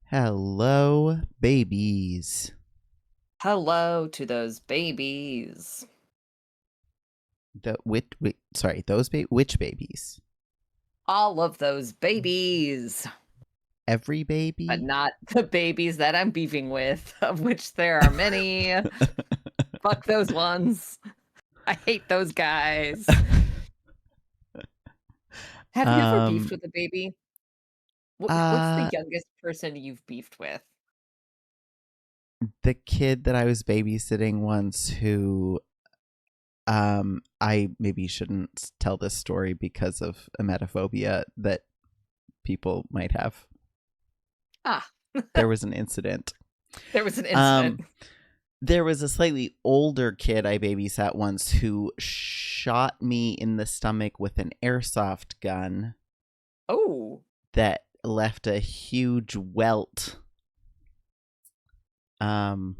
Hello, babies. Hello to those babies. Which babies? All of those babies. Every But baby? not the babies that I'm beefing with, of which there are many. Fuck those ones. I hate those guys. Have you ever beefed um, with a baby? What's the uh, youngest person you've beefed with? the kid that I was babysitting once who, I maybe shouldn't tell this story because of emetophobia that people might have. Ah, There was an incident. there was an incident. Um, there was a slightly older kid I babysat once who shot me in the stomach with an airsoft gun Oh, that left a huge welt. Um,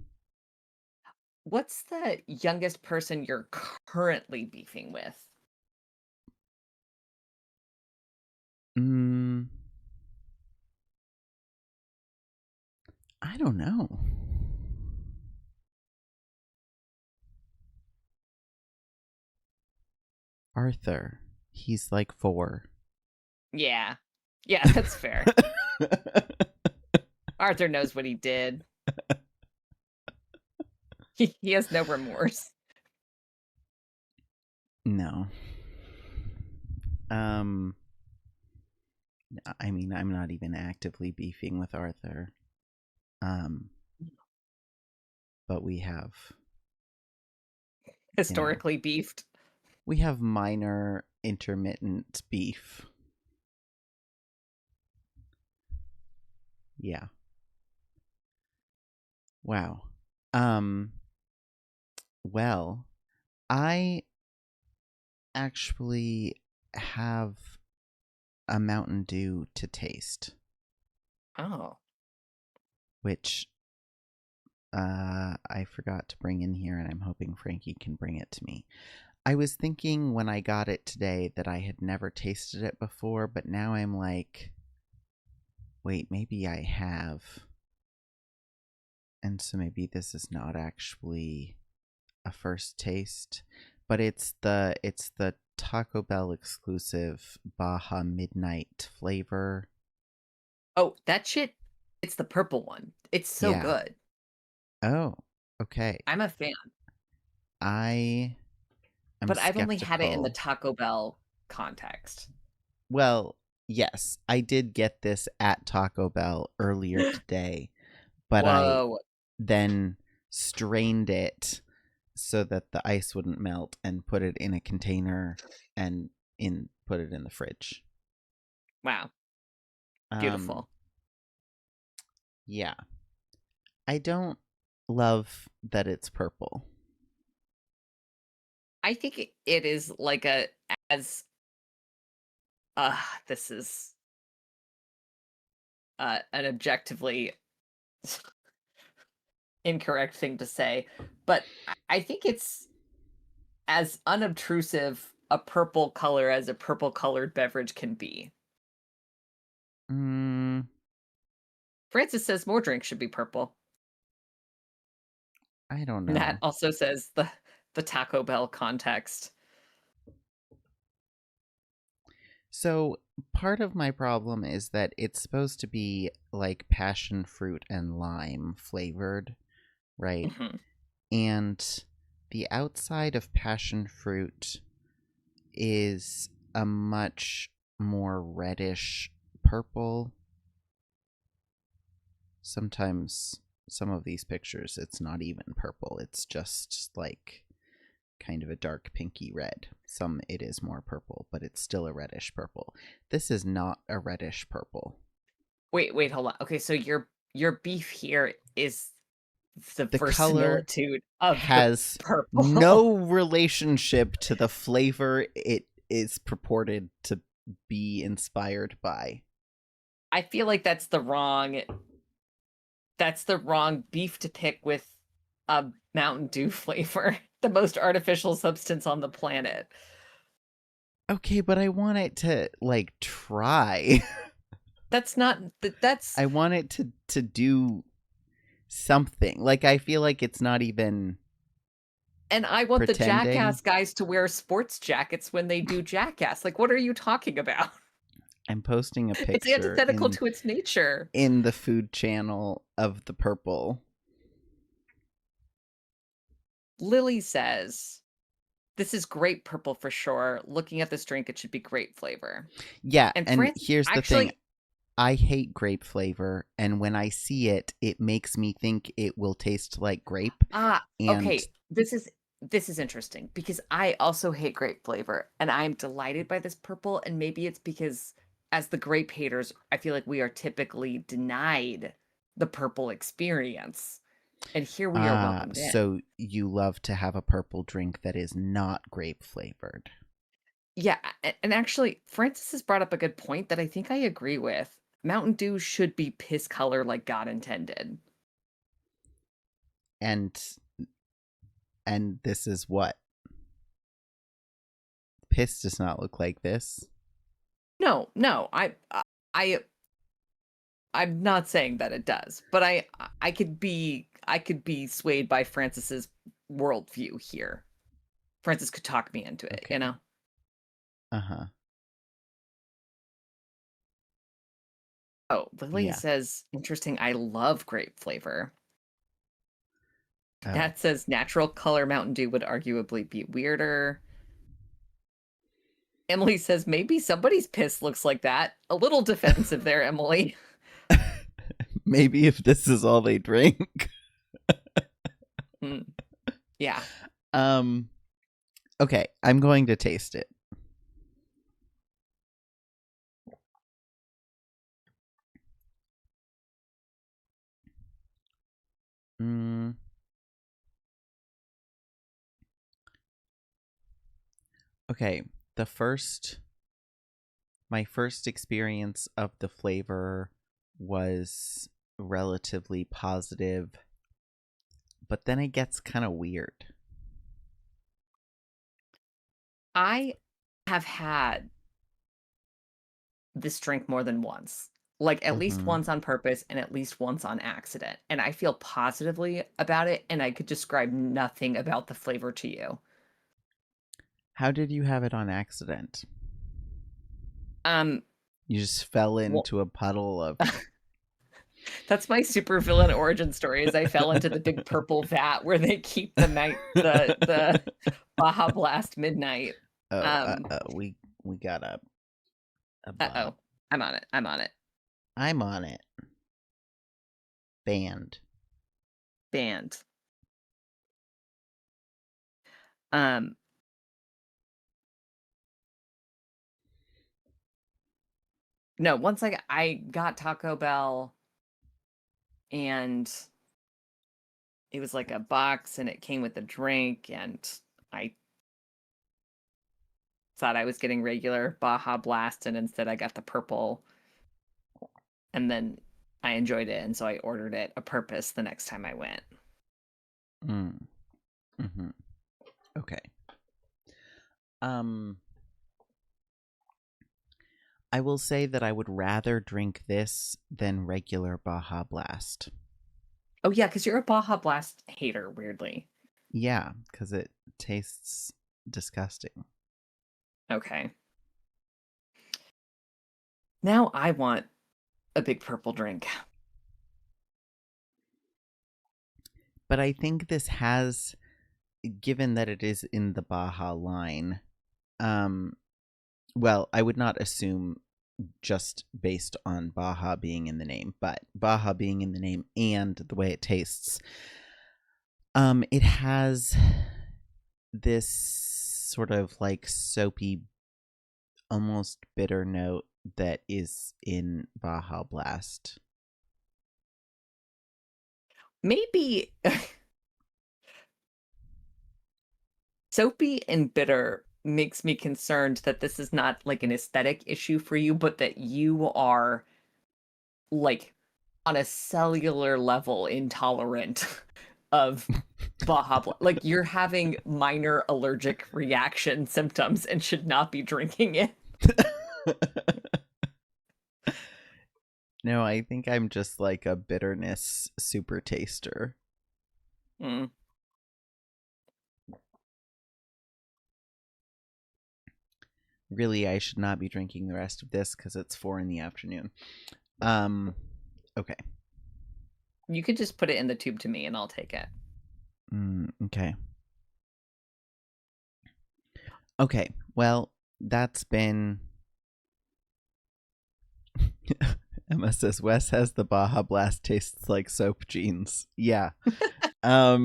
what's the youngest person you're currently beefing with? mm, I don't know. Arthur. He's like 4. Yeah. Yeah, that's fair. Arthur knows what he did. He has no remorse. No. Um, I mean, I'm not even actively beefing with Arthur. Um, but you know, Historically beefed. we have minor intermittent beef. Yeah. Wow. Um, well, I actually have a Mountain Dew to taste, Oh. which I forgot to bring in here, and I'm hoping Frankie can bring it to me. I was thinking when I got it today that I had never tasted it before, but now I'm like, wait, maybe I have. And so maybe this is not actually a first taste, but it's the Taco Bell exclusive Baja Midnight flavor. Oh, that shit, it's the purple one. It's so Yeah. good. Oh, okay. I'm a fan, I am but I've only had it in the skeptical. Taco Bell context. Well, yes, I did get this at Taco Bell earlier today, but I Whoa. then strained it so that the ice wouldn't melt and put it in a container and in put it in the fridge. Wow. Um Beautiful. yeah. I don't love that it's purple. I think it is like a as uh this is an objectively incorrect thing to say, but I think it's as unobtrusive a purple color as a purple colored beverage can be. Mm, Francis says more drinks should be purple. I don't Nat know. also says the Taco Bell context. So, part of my problem is that it's supposed to be like passion fruit and lime flavored, right? Mhm. And the outside of passion fruit is a much more reddish purple. Sometimes some of these pictures it's not even purple. It's just like kind of a dark pinky red. Some it is more purple, but it's still a reddish purple. This is not a reddish purple. Wait, hold on. Okay, so your beef here is the The color verisimilitude of the has purple. no relationship to the flavor it is purported to be inspired by. I feel like that's the wrong beef to pick with a Mountain Dew flavor, the most artificial substance on the planet. Okay, but I want it to like try. That's not that's I want it to do something. Like, I feel like it's not even and I want the pretending. Jackass guys to wear sports jackets when they do Jackass. Like, what are you talking about? I'm posting a It's picture antithetical to its nature. in the food channel of the purple. Lily says, "This is grape purple for sure. Looking at this drink, it should be grape flavor." Yeah, And and Francis here's the thing. actually, I hate grape flavor, and when I see it, it makes me think it will taste like grape. And okay, this is interesting because I also hate grape flavor and I'm delighted by this purple, and maybe it's because as the grape haters, I feel like we are typically denied the purple experience. And here we are welcomed in. so you love to have a purple drink that is not grape flavored. Yeah, and actually, Francis has brought up a good point that I think I agree with. Mountain Dew should be piss color like God intended. And this is what? Piss does not look like this. No, no, I I'm not saying that it does, but I could be swayed by Francis's worldview here. Francis could talk me into it, you Okay. know? Uh-huh. Oh, Lily Yeah. says, interesting, I love grape flavor. Oh. That says natural color Mountain Dew would arguably be weirder. Emily says maybe somebody's piss looks like that. A little defensive there, Emily. Maybe if this is all they drink. Hmm. Yeah. Um okay, I'm going to taste it. Mm. Okay, my first experience of the flavor was relatively positive, but then it gets kind of weird. I have had this drink more than once. Like at least Mm-hmm. once on purpose and at least once on accident. And I feel positively about it, and I could describe nothing about the flavor to you. How did you have it on accident? Um You just fell well, into a puddle of. that's my supervillain origin story is I fell into the big purple vat where they keep the Baja Blast Midnight. Oh, Um we got a bug. uh-oh. I'm on it. I'm on it. I'm on it. Banned. Banned. Um no, once I got Taco Bell, and it was like a box and it came with a drink, and I thought I was getting regular Baja Blast, and instead I got the purple, and then I enjoyed it, and so I ordered it a purpose the next time I went. Mm. Mm-hmm. Okay. Um, I will say that I would rather drink this than regular Baja Blast. Oh yeah, because you're a Baja Blast hater, weirdly. Yeah, because it tastes disgusting. Okay. Now I want a big purple drink. But I think this has, given that it is in the Baja line, um, well, I would not assume just based on Baja being in the name, but Baja being in the name and the way it tastes, it has this sort of like soapy, almost bitter note that is in Baja Blast. Maybe soapy and bitter makes me concerned that this is not like an aesthetic issue for you, but that you are like on a cellular level intolerant of like you're having minor allergic reaction symptoms and should not be drinking it. No, I think I'm just like a bitterness super taster. Mm. Really, I should not be drinking the rest of this because it's 4 in the afternoon. Okay. You could just put it in the tube to me and I'll take it. Okay. Okay. Well, that's been. Emma says Wes has the Baja Blast tastes like soap jeans. Yeah. Half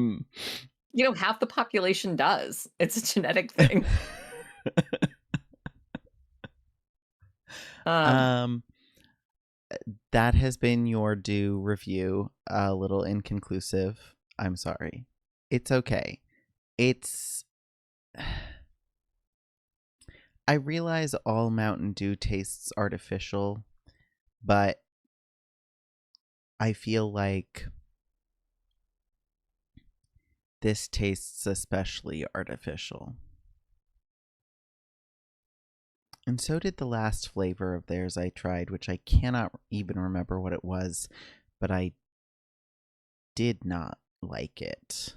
the population does. It's a genetic thing. um that has been your due review. A little inconclusive. I'm sorry. It's okay. It's I realize all Mountain Dew tastes artificial, but I feel like this tastes especially artificial. And so did the last flavor of theirs I tried, which I cannot even remember what it was, but I did not like it.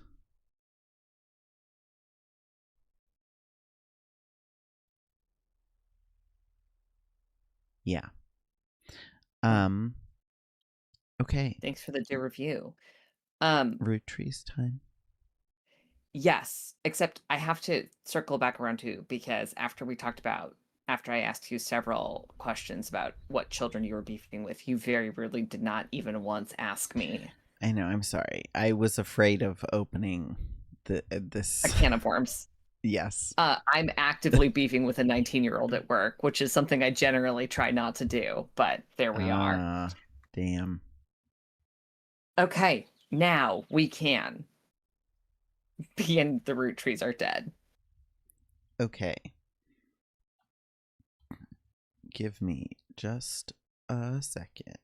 Yeah. Okay. Thanks for the due review. Roottrees time. Yes, except I have to circle back around too, because after I asked you several questions about what children you were beefing with, you very rarely did not even once ask me I know, I'm sorry. I was afraid of opening this. a can of worms. Yes. I'm actively beefing with a 19-year-old at work, which is something I generally try not to do, but there we are. Damn. Okay, now we can. And the Roottrees are dead. Okay. Give me just a second.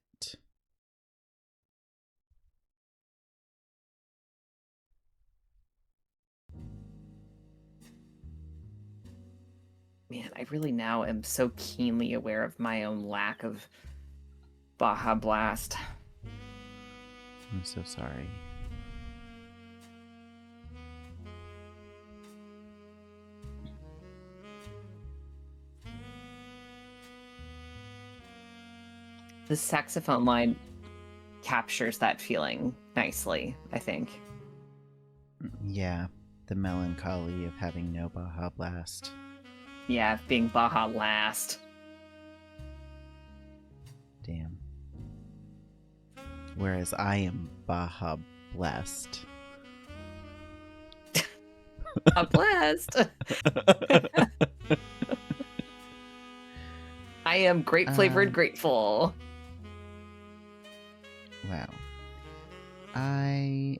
Man, I really now am so keenly aware of my own lack of Baja Blast. I'm so sorry. The saxophone line captures that feeling nicely, I think. Yeah, the melancholy of having no Baja Blast. Yeah, being Baja last. Damn. Whereas I am Baja blessed. A blast! I am grape flavored grateful. Wow. I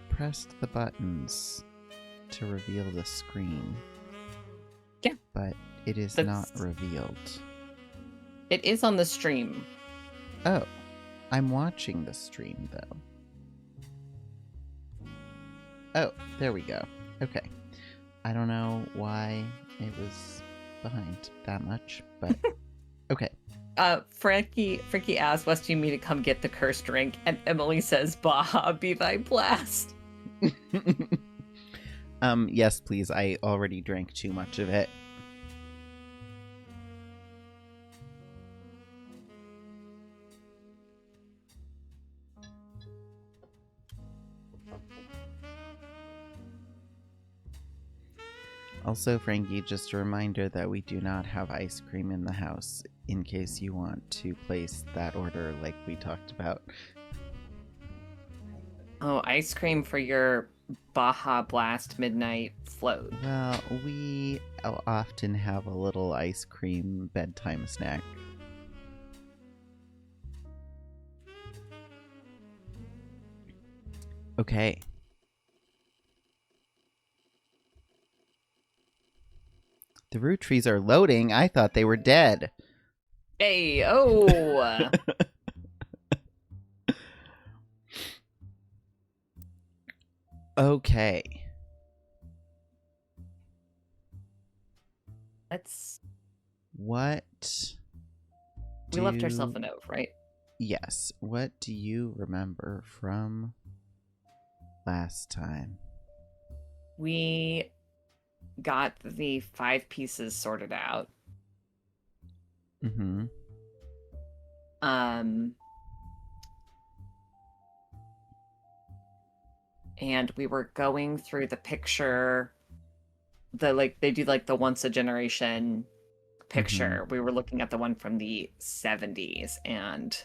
pressed the buttons to reveal the screen. Yeah. But it is not revealed. It is on the stream. Oh, I'm watching the stream though. Oh, there we go. Okay. I don't know why it was behind that much, but okay. Frankie asks Wes, do you mean to come get the cursed drink? And Emily says, Baja be thy blast. Yes, please. I already drank too much of it. Also, Frankie, just a reminder that we do not have ice cream in the house in case you want to place that order like we talked about. Oh, ice cream for your Baja Blast midnight float. Well, we often have a little ice cream bedtime snack. Okay. The Roottrees are loading. I thought they were dead. Hey, oh! Okay. What We left do... ourselves a note, right? Yes. What do you remember from last time? We got the 5 pieces sorted out. Mm-hmm. And we were going through the picture, they do like the once a generation picture. We were looking at the one from the 70s and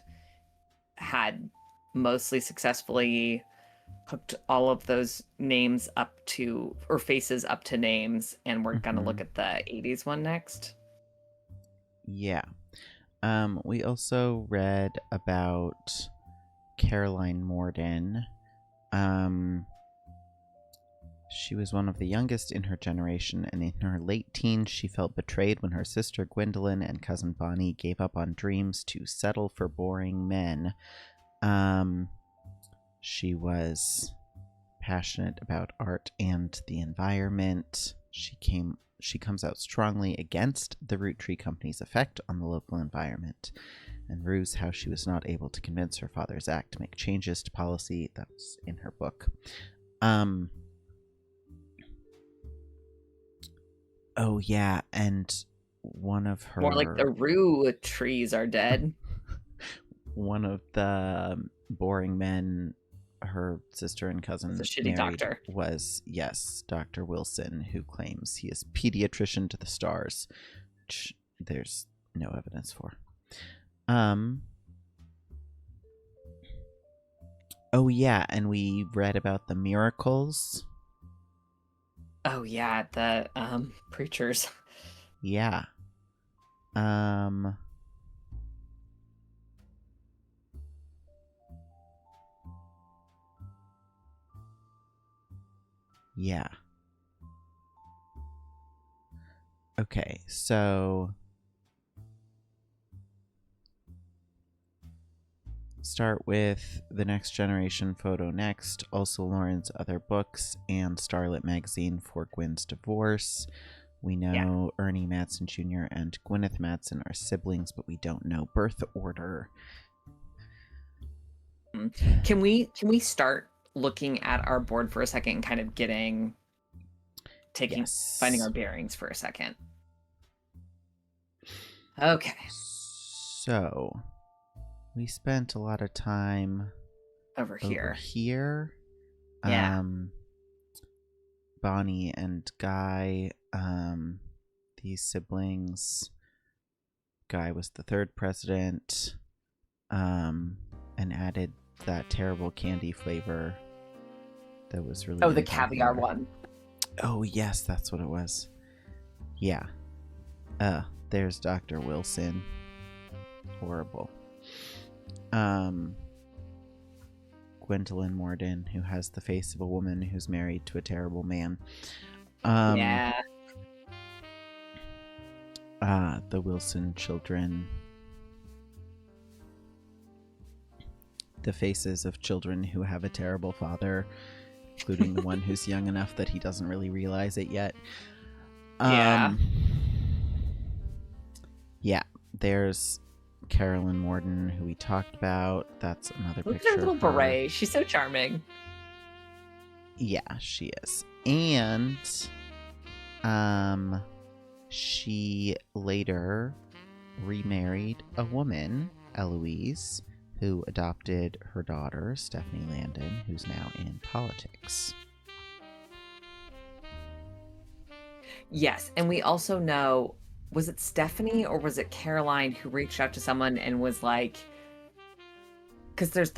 had mostly successfully hooked all of those names up to, or faces up to names, and we're gonna look at the 80s one next. Yeah. We also read about Caroline Morden. She was one of the youngest in her generation, and in her late teens, she felt betrayed when her sister Gwendolyn and cousin Bonnie gave up on dreams to settle for boring men. She was passionate about art and the environment. She comes out strongly against the Roottrees Company's effect on the local environment, and rues how she was not able to convince her father's act to make changes to policy. That was in her book. Oh yeah, and one of her... More like the Roottrees are dead. One of the boring men her sister and cousin the shitty married doctor was, yes, Dr. Wilson, who claims he is pediatrician to the stars, which there's no evidence for. Oh yeah, and we read about the miracles. Oh yeah, the preachers. Yeah. Yeah. Okay, so start with The Next Generation Photo Next, also Lauren's other books, and Starlit Magazine for Gwen's divorce. We know Ernie Madsen Jr. and Gwyneth Madsen are siblings, but we don't know birth order. Can we start looking at our board for a second and kind of finding our bearings for a second? Okay. So we spent a lot of time over here. Yeah. Bonnie and Guy, these siblings. Guy was the third president, and added that terrible candy flavor that was really... Oh, the caviar one. Oh, yes, that's what it was. Yeah. There's Dr. Wilson. Horrible. Gwendolyn Morden, who has the face of a woman who's married to a terrible man. Yeah. The Wilson children. The faces of children who have a terrible father, including the one who's young enough that he doesn't really realize it yet. Yeah, there's Carolyn Morden, who we talked about. That's another Look picture at her little of her. beret. She's so charming. Yeah, she is. And she later remarried a woman, Eloise, who adopted her daughter, Stephanie Landon, who's now in politics. Yes, and we also know, was it Stephanie or was it Caroline who reached out to someone and was like, because there's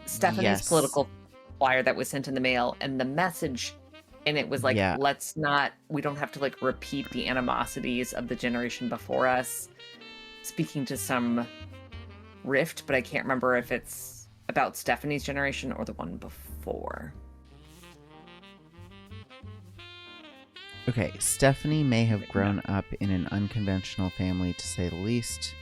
Stephanie's political flyer that was sent in the mail, and the message, and it was like, we don't have to like repeat the animosities of the generation before us, speaking to some rift, but I can't remember if it's about Stephanie's generation or the one before. Okay, Stephanie may have grown up in an unconventional family, to say the least.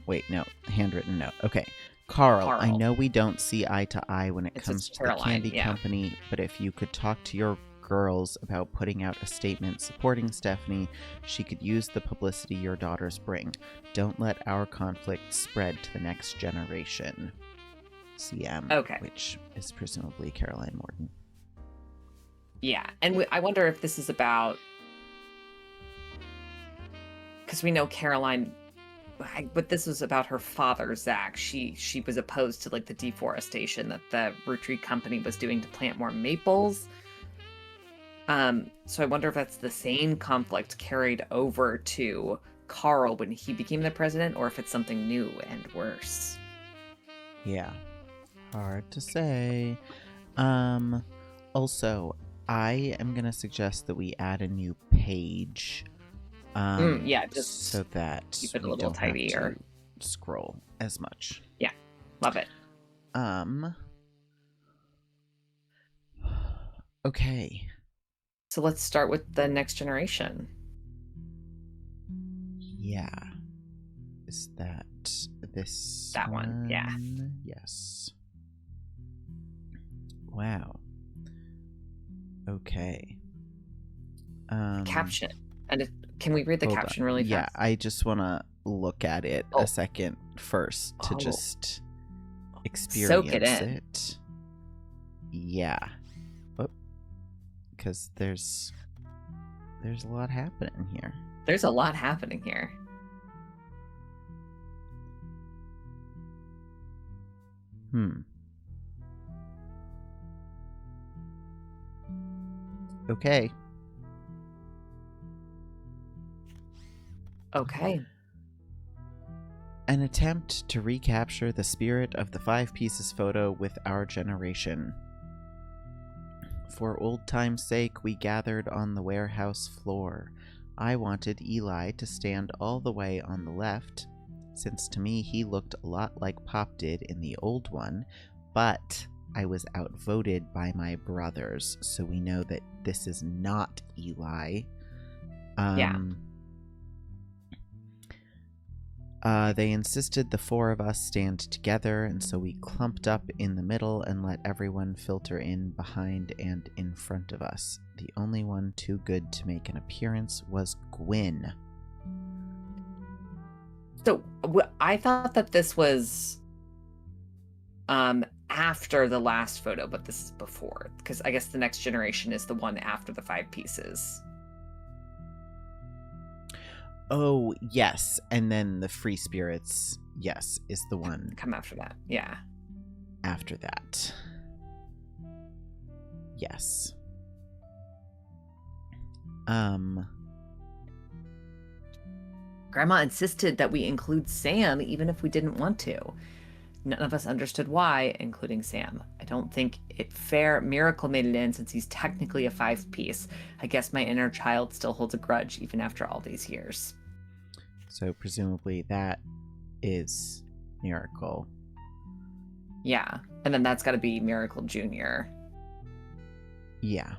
Wait, no, handwritten note. Okay, Carl, I know we don't see eye to eye when it comes to the candy company, but if you could talk to your girls about putting out a statement supporting Stephanie. She could use the publicity your daughters bring. Don't let our conflict spread to the next generation. CM, Okay. which is presumably Caroline Morton. Yeah, and I wonder if this is about... Because we know Caroline... But this was about her father, Zach. She was opposed to like the deforestation that the Roottrees company was doing to plant more maples. So I wonder if that's the same conflict carried over to Carl when he became the president, or if it's something new and worse. Yeah, hard to say. Also, I am gonna suggest that we add a new page. Yeah, just so that keep it a we little don't have tidier. to scroll as much. Yeah, love it. Okay. So let's start with the next generation. Yeah. Is that this That one, yeah. Yes. Wow. Okay. Caption. And can we read the caption really fast? Yeah, I just want to look at it a second first to just experience Soak it in. it. Yeah. Because there's a lot happening here. There's a lot happening here. Okay. Okay. An attempt to recapture the spirit of the 5 Pieces photo with our generation. For old time's sake, we gathered on the warehouse floor. I wanted Eli to stand all the way on the left, since to me he looked a lot like Pop did in the old one, but I was outvoted by my brothers, so we know that this is not Eli. Yeah. They insisted the 4 of us stand together, and so we clumped up in the middle and let everyone filter in behind and in front of us. The only one too good to make an appearance was Gwyn. So I thought that this was after the last photo, but this is before, because I guess the next generation is the one after the 5 Pieces. Oh, yes. And then the Free Spirits, yes, is the one. Come after that. Yeah. After that. Yes. Grandma insisted that we include Sam even if we didn't want to. None of us understood why, including Sam. I don't think it fair Miracle made it in since he's technically a 5-piece. I guess my inner child still holds a grudge even after all these years. So presumably that is Miracle. Yeah, and then that's got to be Miracle Jr. Yeah.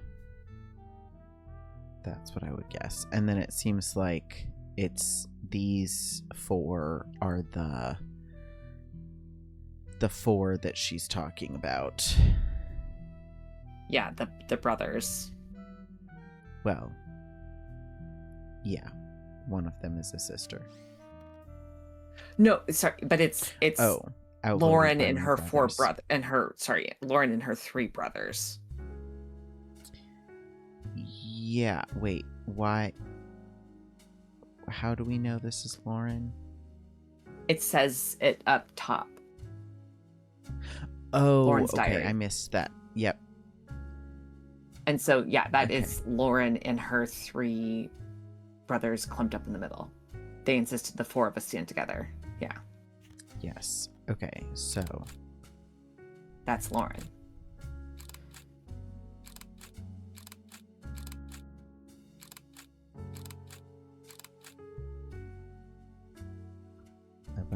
That's what I would guess. And then it seems like it's these 4 are the 4 that she's talking about. Yeah, the brothers. Well, yeah. One of them is a sister. No, sorry, but it's Lauren and her 4 brothers and Lauren and her 3 brothers. Yeah, wait, why? How do we know this is Lauren? It says it up top. Oh, Lauren's okay, diary. I missed that. Yep. And so, yeah, that is Lauren and her 3 brothers clumped up in the middle. They insisted the 4 of us stand together. Yeah. Yes. Okay, so. That's Lauren.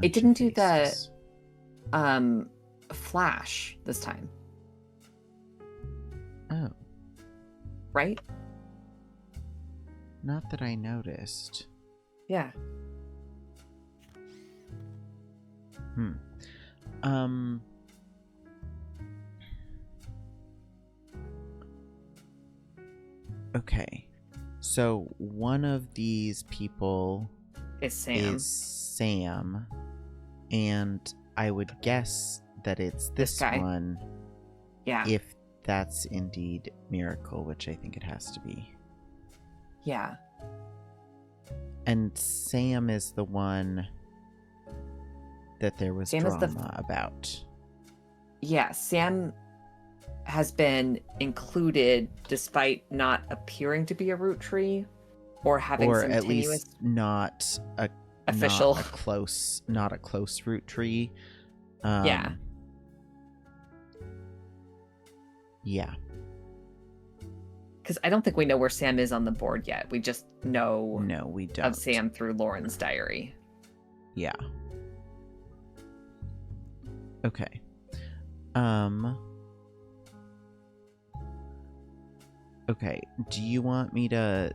It didn't do the flash this time. Oh. Right? Not that I noticed. Yeah. Okay. So one of these people Is Sam. is Sam, and I would guess that it's this guy? one. Yeah. If that's indeed Miracle, which I think it has to be. Yeah. And Sam is the one that there was drama about. Yeah, Sam has been included despite not appearing to be a Rootree or having or some at tenuous least not a official not a close Rootree. Yeah. Yeah. Because I don't think we know where Sam is on the board yet. We just know we don't. of Sam through Lauren's diary. Yeah. Okay. Okay, do you want me to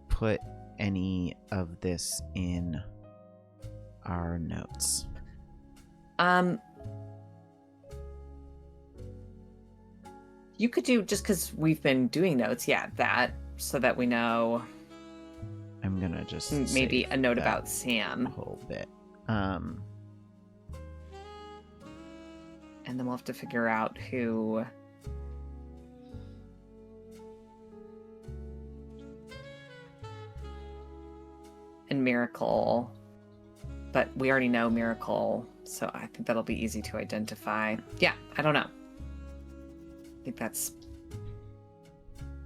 put any of this in our notes? You could do, just because we've been doing notes, that, so that we know. I'm gonna just maybe a note about Sam. A whole bit. And then we'll have to figure out who. And Miracle. But we already know Miracle, so I think that'll be easy to identify. Yeah, I don't know. I think that's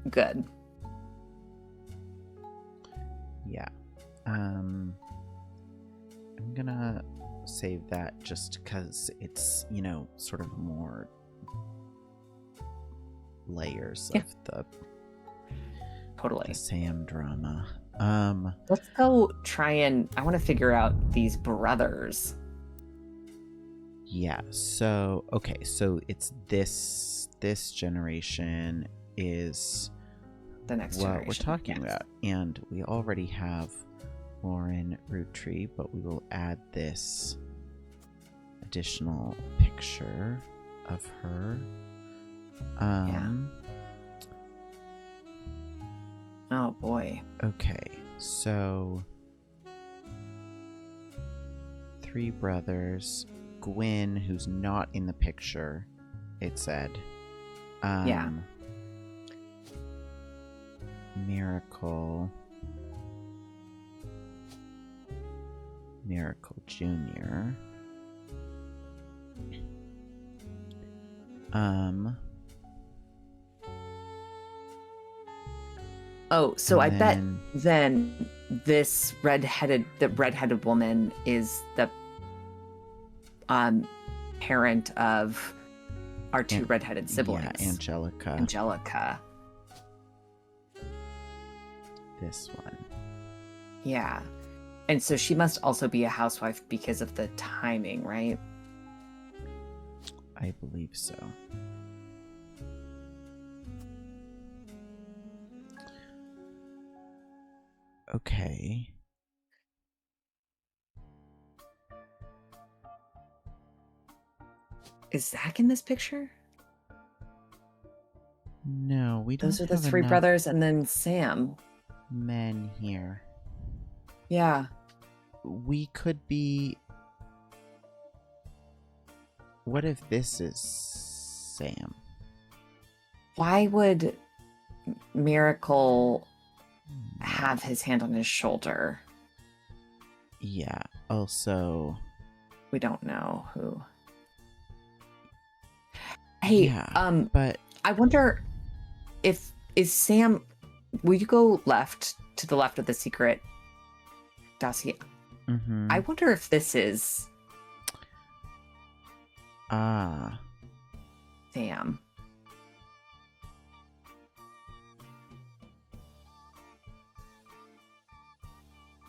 good. Yeah. I'm gonna save that just because it's, sort of more layers of the Sam drama. Let's go try and I want to figure out these brothers. Yeah, so it's this generation is the next what generation we're talking about, and we already have Lauren Rootree, but we will add this additional picture of her. Oh boy. Okay, so 3 brothers. Gwyn, who's not in the picture, it said. Miracle Jr. Oh, so I bet then this redheaded woman is the parent of our 2 redheaded siblings. Yeah, Angelica. This one. Yeah. And so she must also be a housewife because of the timing, right? I believe so. Okay. Is Zach in this picture? No, we don't. Those are the 3 brothers and then Sam. Men here. Yeah. We could be... What if this is Sam? Why would Miracle have his hand on his shoulder? Yeah, also... We don't know who. Hey, yeah, but... I wonder if... Is Sam... Will you go to the left of the secret dossier? Mm-hmm. I wonder if this is... Sam.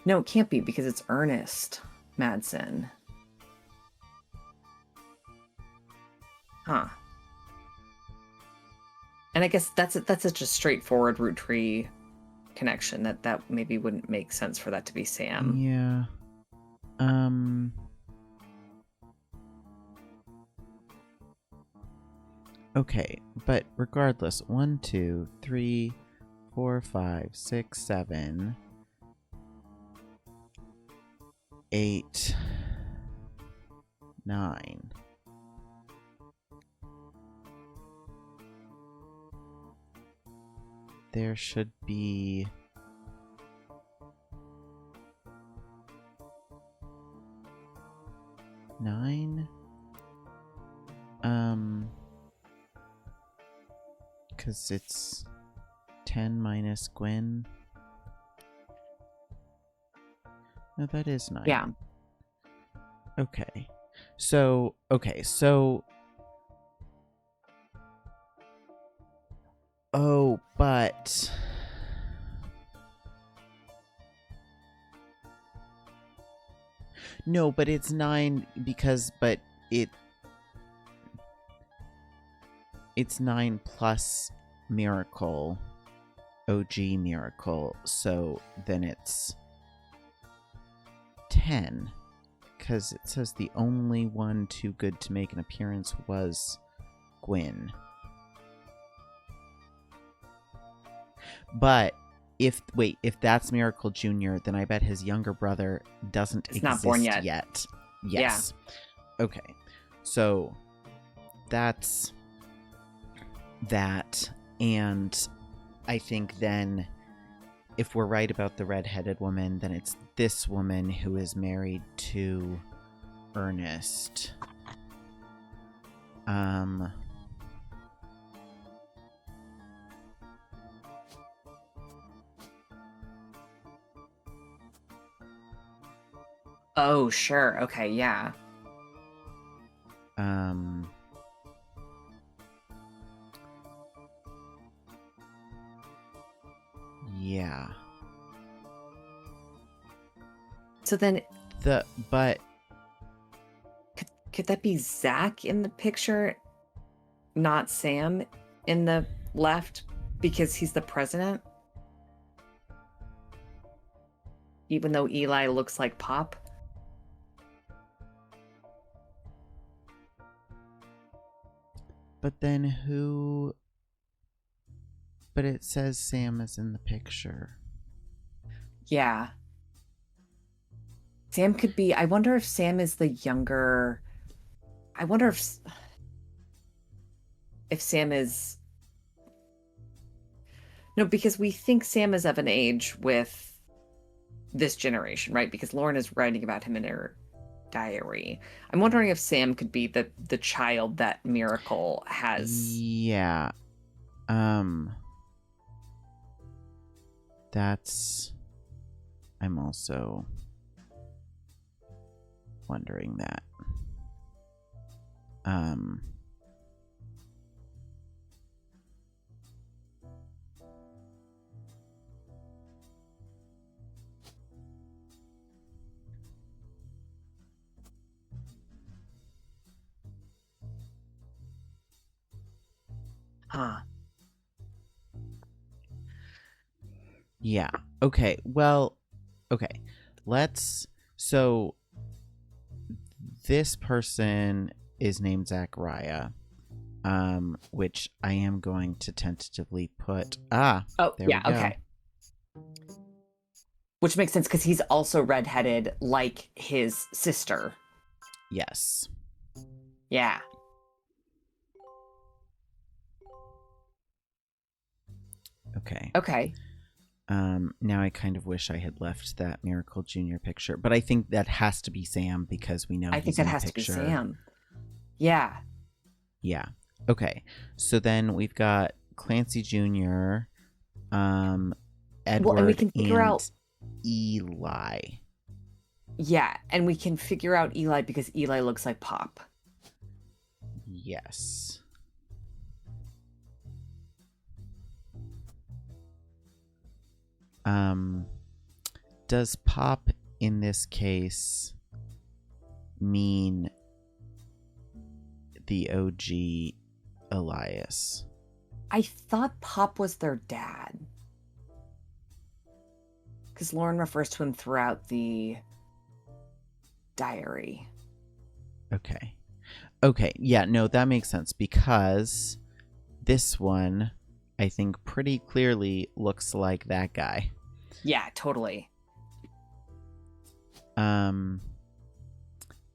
No, it can't be because it's Ernest Madsen. Huh. And I guess that's such a straightforward Rootree connection that maybe wouldn't make sense for that to be Sam. Yeah. Okay, but regardless, 1, 2, 3, 4, 5, 6, 7, 8, 9. There should be 9. Because it's 10 minus Gwen. No, that is 9. Yeah. Okay. Oh, but no, but it's 9 because it's 9 plus Miracle, OG Miracle, so then it's 10, because it says the only one too good to make an appearance was Gwyn. But if that's Miracle Jr., then I bet his younger brother doesn't exist not born yet. Yes. Yeah. Okay. So that's that. And I think then if we're right about the redheaded woman, then it's this woman who is married to Ernest. Oh, sure. Okay, yeah. Yeah. So then but could that be Zach in the picture, not Sam in the left, because he's the president? Even though Eli looks like Pop? But then who... But it says Sam is in the picture. Yeah. Sam could be... I wonder if Sam is the younger... I wonder if Sam is... No, because we think Sam is of an age with this generation, right? Because Lauren is writing about him in her diary. I'm wondering if Sam could be the child that Miracle has. Yeah. That's... I'm also wondering that. Huh. Yeah. Okay. Well, okay. So this person is named Zachariah, which I am going to tentatively put. Oh, there yeah, we go. okay. Which makes sense because he's also redheaded like his sister. Yes. Yeah. Okay. Okay. Now I kind of wish I had left that Miracle Jr. picture, but I think that has to be Sam because we know I think that has to be Sam. Yeah. Yeah. Okay. So then we've got Clancy Jr., Edward, well, and we can figure out Eli. Yeah, and we can figure out Eli because Eli looks like Pop. Yes. Does Pop in this case mean the OG Elias? I thought Pop was their dad. Because Lauren refers to him throughout the diary. Okay. Yeah, no, that makes sense because this one, I think pretty clearly looks like that guy. Yeah, totally. And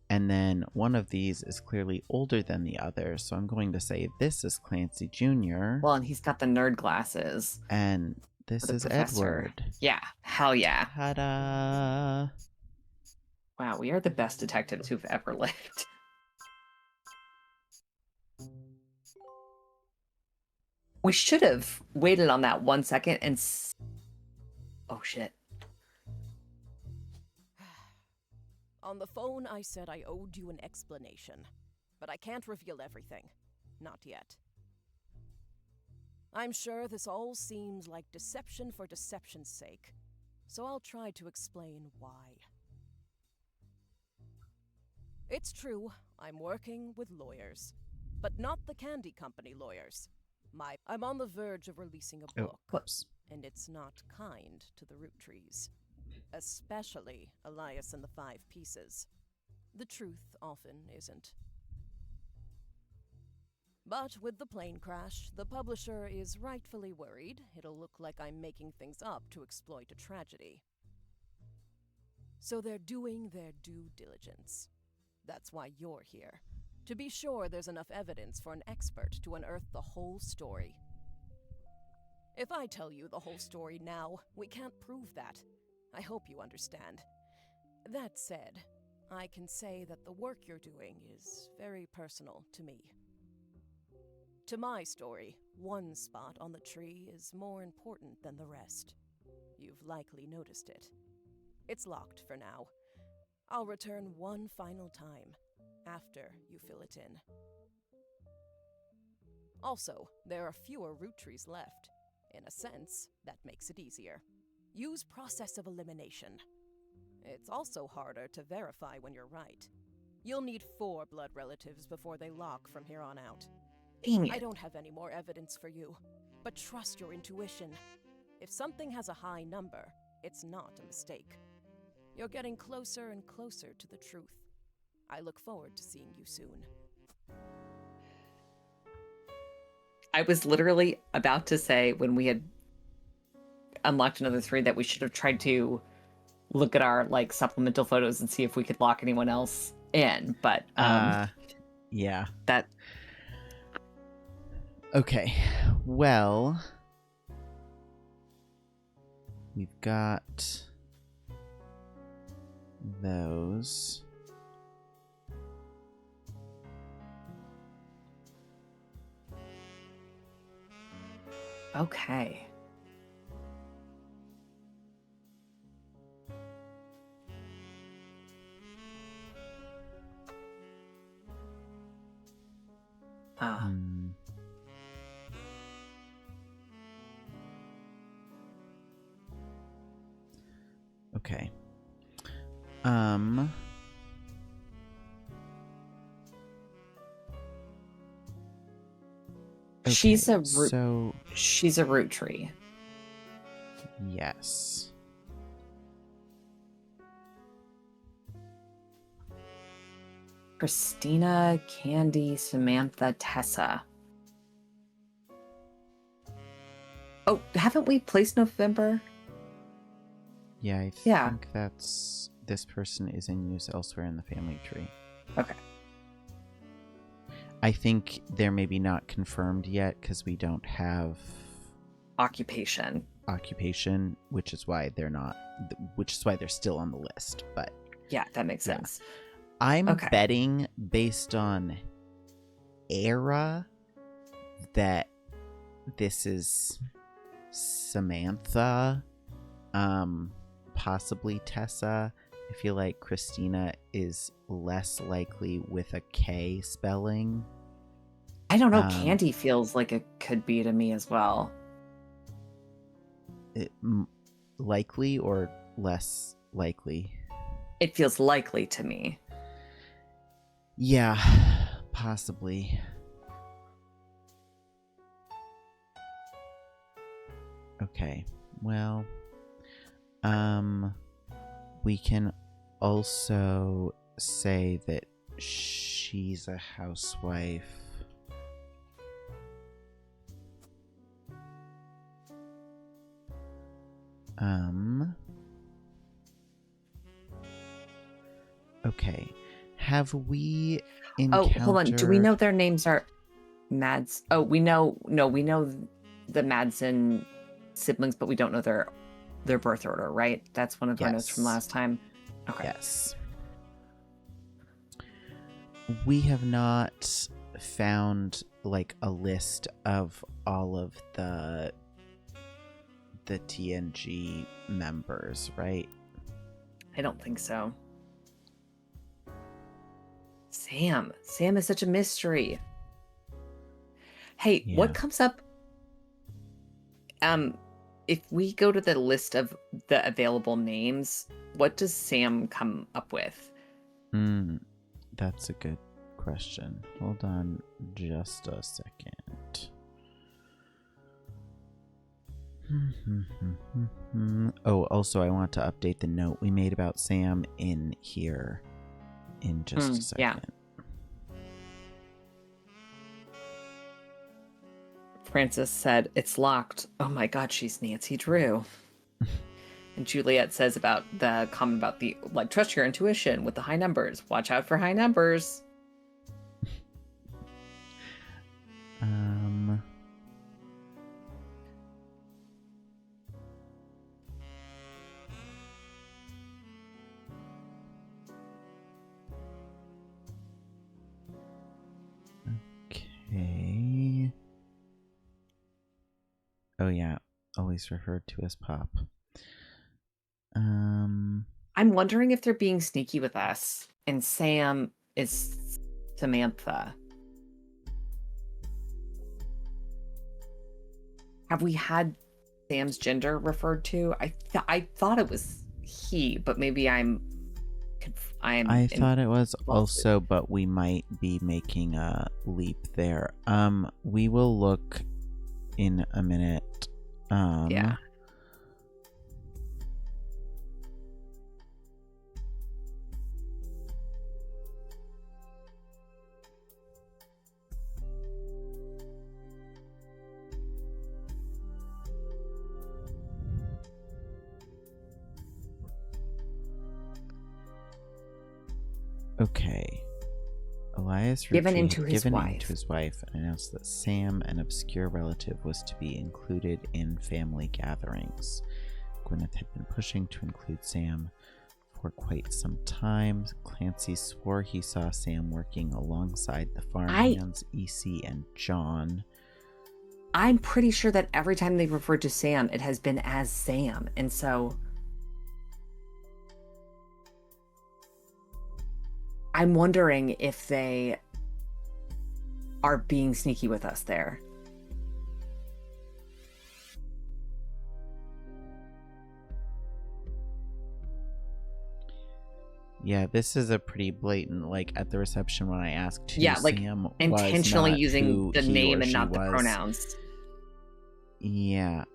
then one of these is clearly older than the other, so I'm going to say this is Clancy Jr. Well, and he's got the nerd glasses. And this is professor. Edward. Yeah, hell yeah. Ta-da! Wow, we are the best detectives who've ever lived. We should have waited on that 1 second and... Oh, shit. On the phone, I said I owed you an explanation, but I can't reveal everything. Not yet. I'm sure this all seems like deception for deception's sake, so I'll try to explain why. It's true, I'm working with lawyers, but not the candy company lawyers. I'm on the verge of releasing a book, Whoops. and it's not kind to the Roottrees. Especially Elias and the 5 Pieces. The truth often isn't. But with the plane crash, the publisher is rightfully worried it'll look like I'm making things up to exploit a tragedy. So they're doing their due diligence. That's why you're here. To be sure there's enough evidence for an expert to unearth the whole story. If I tell you the whole story now, we can't prove that. I hope you understand. That said, I can say that the work you're doing is very personal to me. To my story, one spot on the tree is more important than the rest. You've likely noticed it. It's locked for now. I'll return one final time, after you fill it in. Also, there are fewer Roottrees left. In a sense, that makes it easier. Use process of elimination. It's also harder to verify when you're right. You'll need 4 blood relatives before they lock from here on out. Dang it. I don't have any more evidence for you, but trust your intuition. If something has a high number, it's not a mistake. You're getting closer and closer to the truth. I look forward to seeing you soon. I was literally about to say when we had unlocked another 3 that we should have tried to look at our like supplemental photos and see if we could lock anyone else in, but yeah. That okay. Well, we've got those. okay. Okay. Okay, she's a Roottrie. Yes. Christina, Candy, Samantha, Tessa. Oh, haven't we placed November? Yeah, I think this person is in use elsewhere in the family tree. Okay. I think they're maybe not confirmed yet because we don't have occupation, which is why they're still on the list. But yeah, that makes sense. I'm betting based on era that this is Samantha, possibly Tessa. I feel like Christina is less likely with a K spelling. I don't know. Candy feels like it could be to me as well. Likely or less likely? It feels likely to me. Yeah, possibly. Okay, well, we can also say that she's a housewife. Okay. Have we Oh, encountered... hold on. Do we know their names are Mads? Oh, we know the Madsen siblings, but we don't know their birth order, right? That's one of our notes from Yes. last time. Okay. Yes. We have not found like a list of all of the TNG members, right? I don't think so. Sam is such a mystery. Hey, Yeah. what comes up if we go to the list of the available names, what does Sam come up with? That's a good question. Hold on just a second. Oh, also I want to update the note we made about Sam in here in just a second. Yeah. Francis said, "It's locked." Oh my god, she's Nancy Drew. And Juliet says about the comment about the, like, trust your intuition with the high numbers. Watch out for high numbers. Okay. Oh yeah, always referred to as Pop. I'm wondering if they're being sneaky with us, and Sam is Samantha. Have we had Sam's gender referred to? I thought it was he, but maybe I thought it was also, but we might be making a leap there. We will look in a minute. Yeah. Okay. Elias given Roottrees into had his given wife. in to his wife and announced that Sam, an obscure relative, was to be included in family gatherings. Gwyneth had been pushing to include Sam for quite some time. Clancy swore he saw Sam working alongside the farmhands, EC and John. I'm pretty sure that every time they referred to Sam, it has been as Sam, and so I'm wondering if they are being sneaky with us there. Yeah, this is a pretty blatant, like, at the reception when I asked who Yeah, like, Sam was, intentionally not using who the he name or and she not the was. pronouns. Yeah.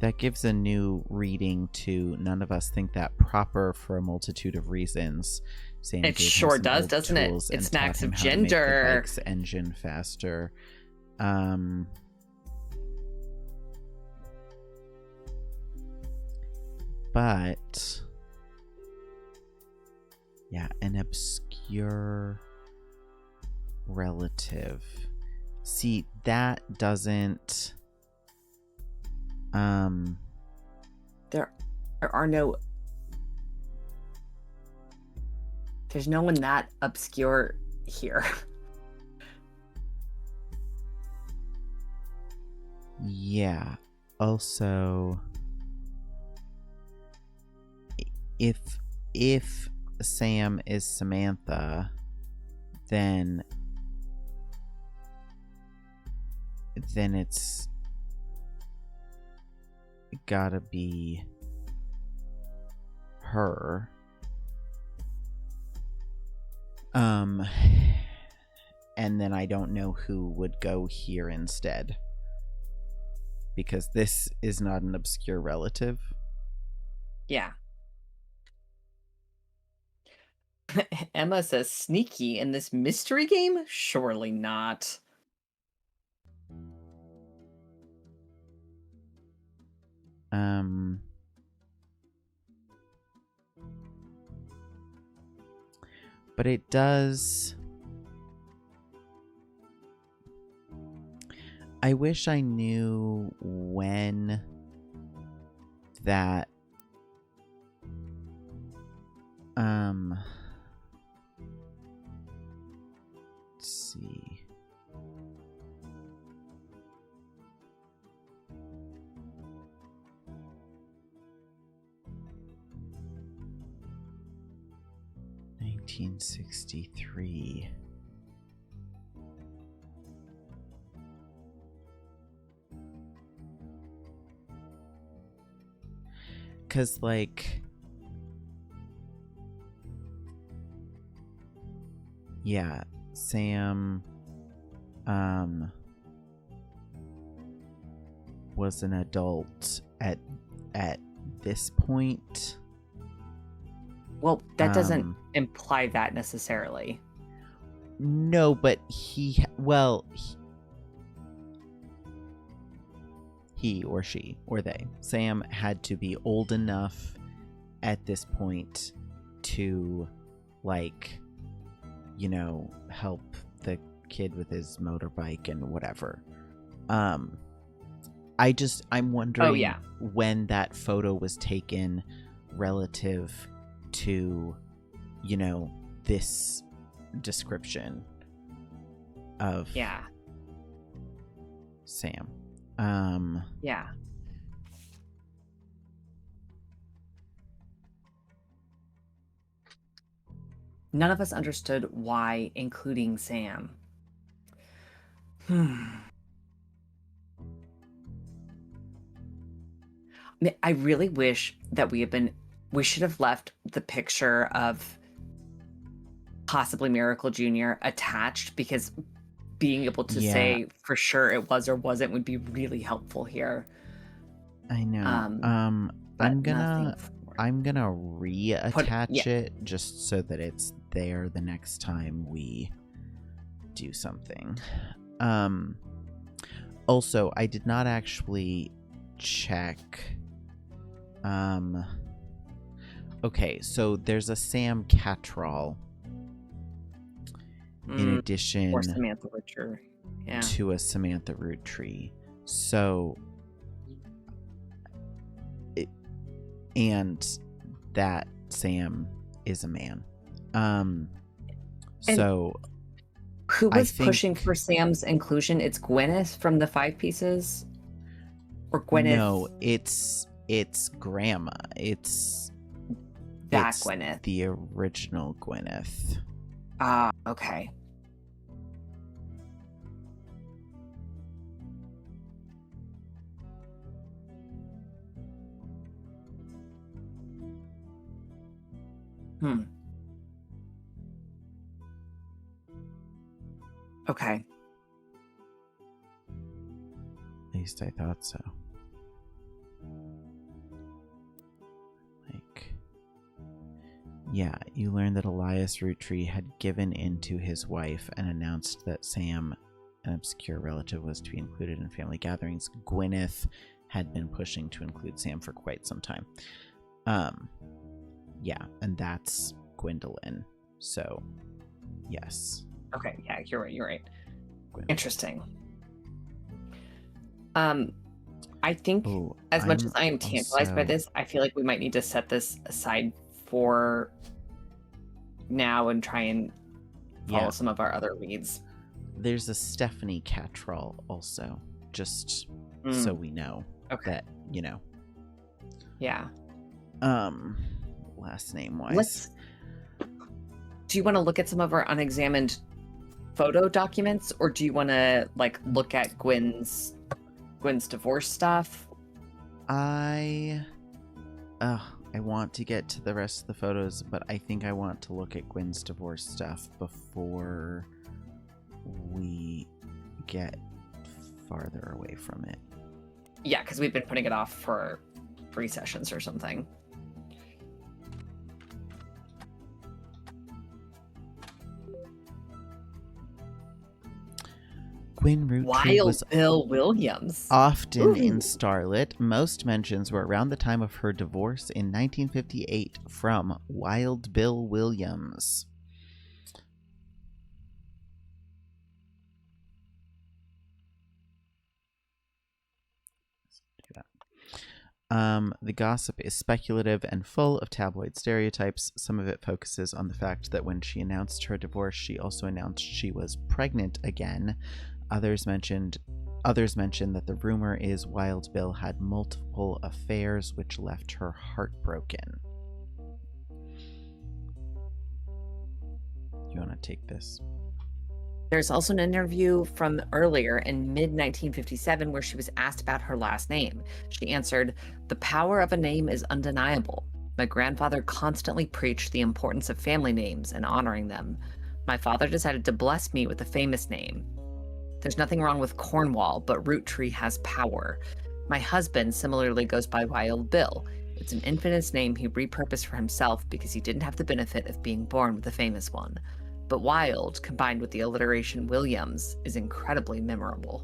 That gives a new reading to none of us think that proper for a multitude of reasons. Sam It gave him sure some does, old doesn't it? tools It and smacks taught him of how to make the gender. bike's engine faster. But yeah, an obscure relative. See, that doesn't There are no... There's no one that obscure here. Yeah. Also, if Sam is Samantha, then it's gotta be her. And then I don't know who would go here instead, because this is not an obscure relative. Yeah. Emma says sneaky in this mystery game? Surely not. But it does. I wish I knew when that let's see. $1963. Because, like, yeah, Sam was an adult at this point. Well, that doesn't imply that necessarily. No, but he or she or they, Sam had to be old enough at this point to, like, you know, help the kid with his motorbike and whatever. I'm wondering when that photo was taken relative to, you know, this description of Sam. Yeah. None of us understood why including Sam. I really wish that we should have left the picture of possibly Miracle Jr. attached, because being able to say for sure it was or wasn't would be really helpful here. I know. I'm gonna reattach it just so that it's there the next time we do something. Also, I did not actually check. Okay, so there's a Sam Cattrall in addition or Samantha Roottrees. To a Samantha Roottrees. So, and that Sam is a man. So who was pushing for Sam's inclusion? It's Gwyneth from the Five Pieces, or Gwyneth? No, it's Grandma. It's Gwyneth, the original Gwyneth. Ah, okay. Okay. At least I thought so. Yeah, you learned that Elias Roottrees had given in to his wife and announced that Sam, an obscure relative, was to be included in family gatherings. Gwyneth had been pushing to include Sam for quite some time. Yeah, and that's Gwendolyn. So, yes. Okay, yeah, you're right. Gwendolyn. Interesting. I think as much as I am tantalized by this, I feel like we might need to set this aside for now and try and follow some of our other leads. There's a Stephanie Cattrall also, just so we know that, you know. Yeah. Last name wise. Do you want to look at some of our unexamined photo documents, or do you want to like look at Gwen's divorce stuff? I want to get to the rest of the photos, but I think I want to look at Gwen's divorce stuff before we get farther away from it. Yeah, because we've been putting it off for 3 sessions or something. When Roottree Wild was Bill Williams. often in Ooh. Starlit, most mentions were around the time of her divorce in 1958 from Wild Bill Williams. The gossip is speculative and full of tabloid stereotypes. Some of it focuses on the fact that when she announced her divorce, she also announced she was pregnant again. Others mention that the rumor is Wild Bill had multiple affairs, which left her heartbroken. You want to take this? There's also an interview from earlier in mid-1957 where she was asked about her last name. She answered, "The power of a name is undeniable. My grandfather constantly preached the importance of family names and honoring them. My father decided to bless me with a famous name. There's nothing wrong with Cornwall, but Roottree has power. My husband similarly goes by Wild Bill. It's an infamous name he repurposed for himself because he didn't have the benefit of being born with a famous one. But Wild, combined with the alliteration Williams, is incredibly memorable."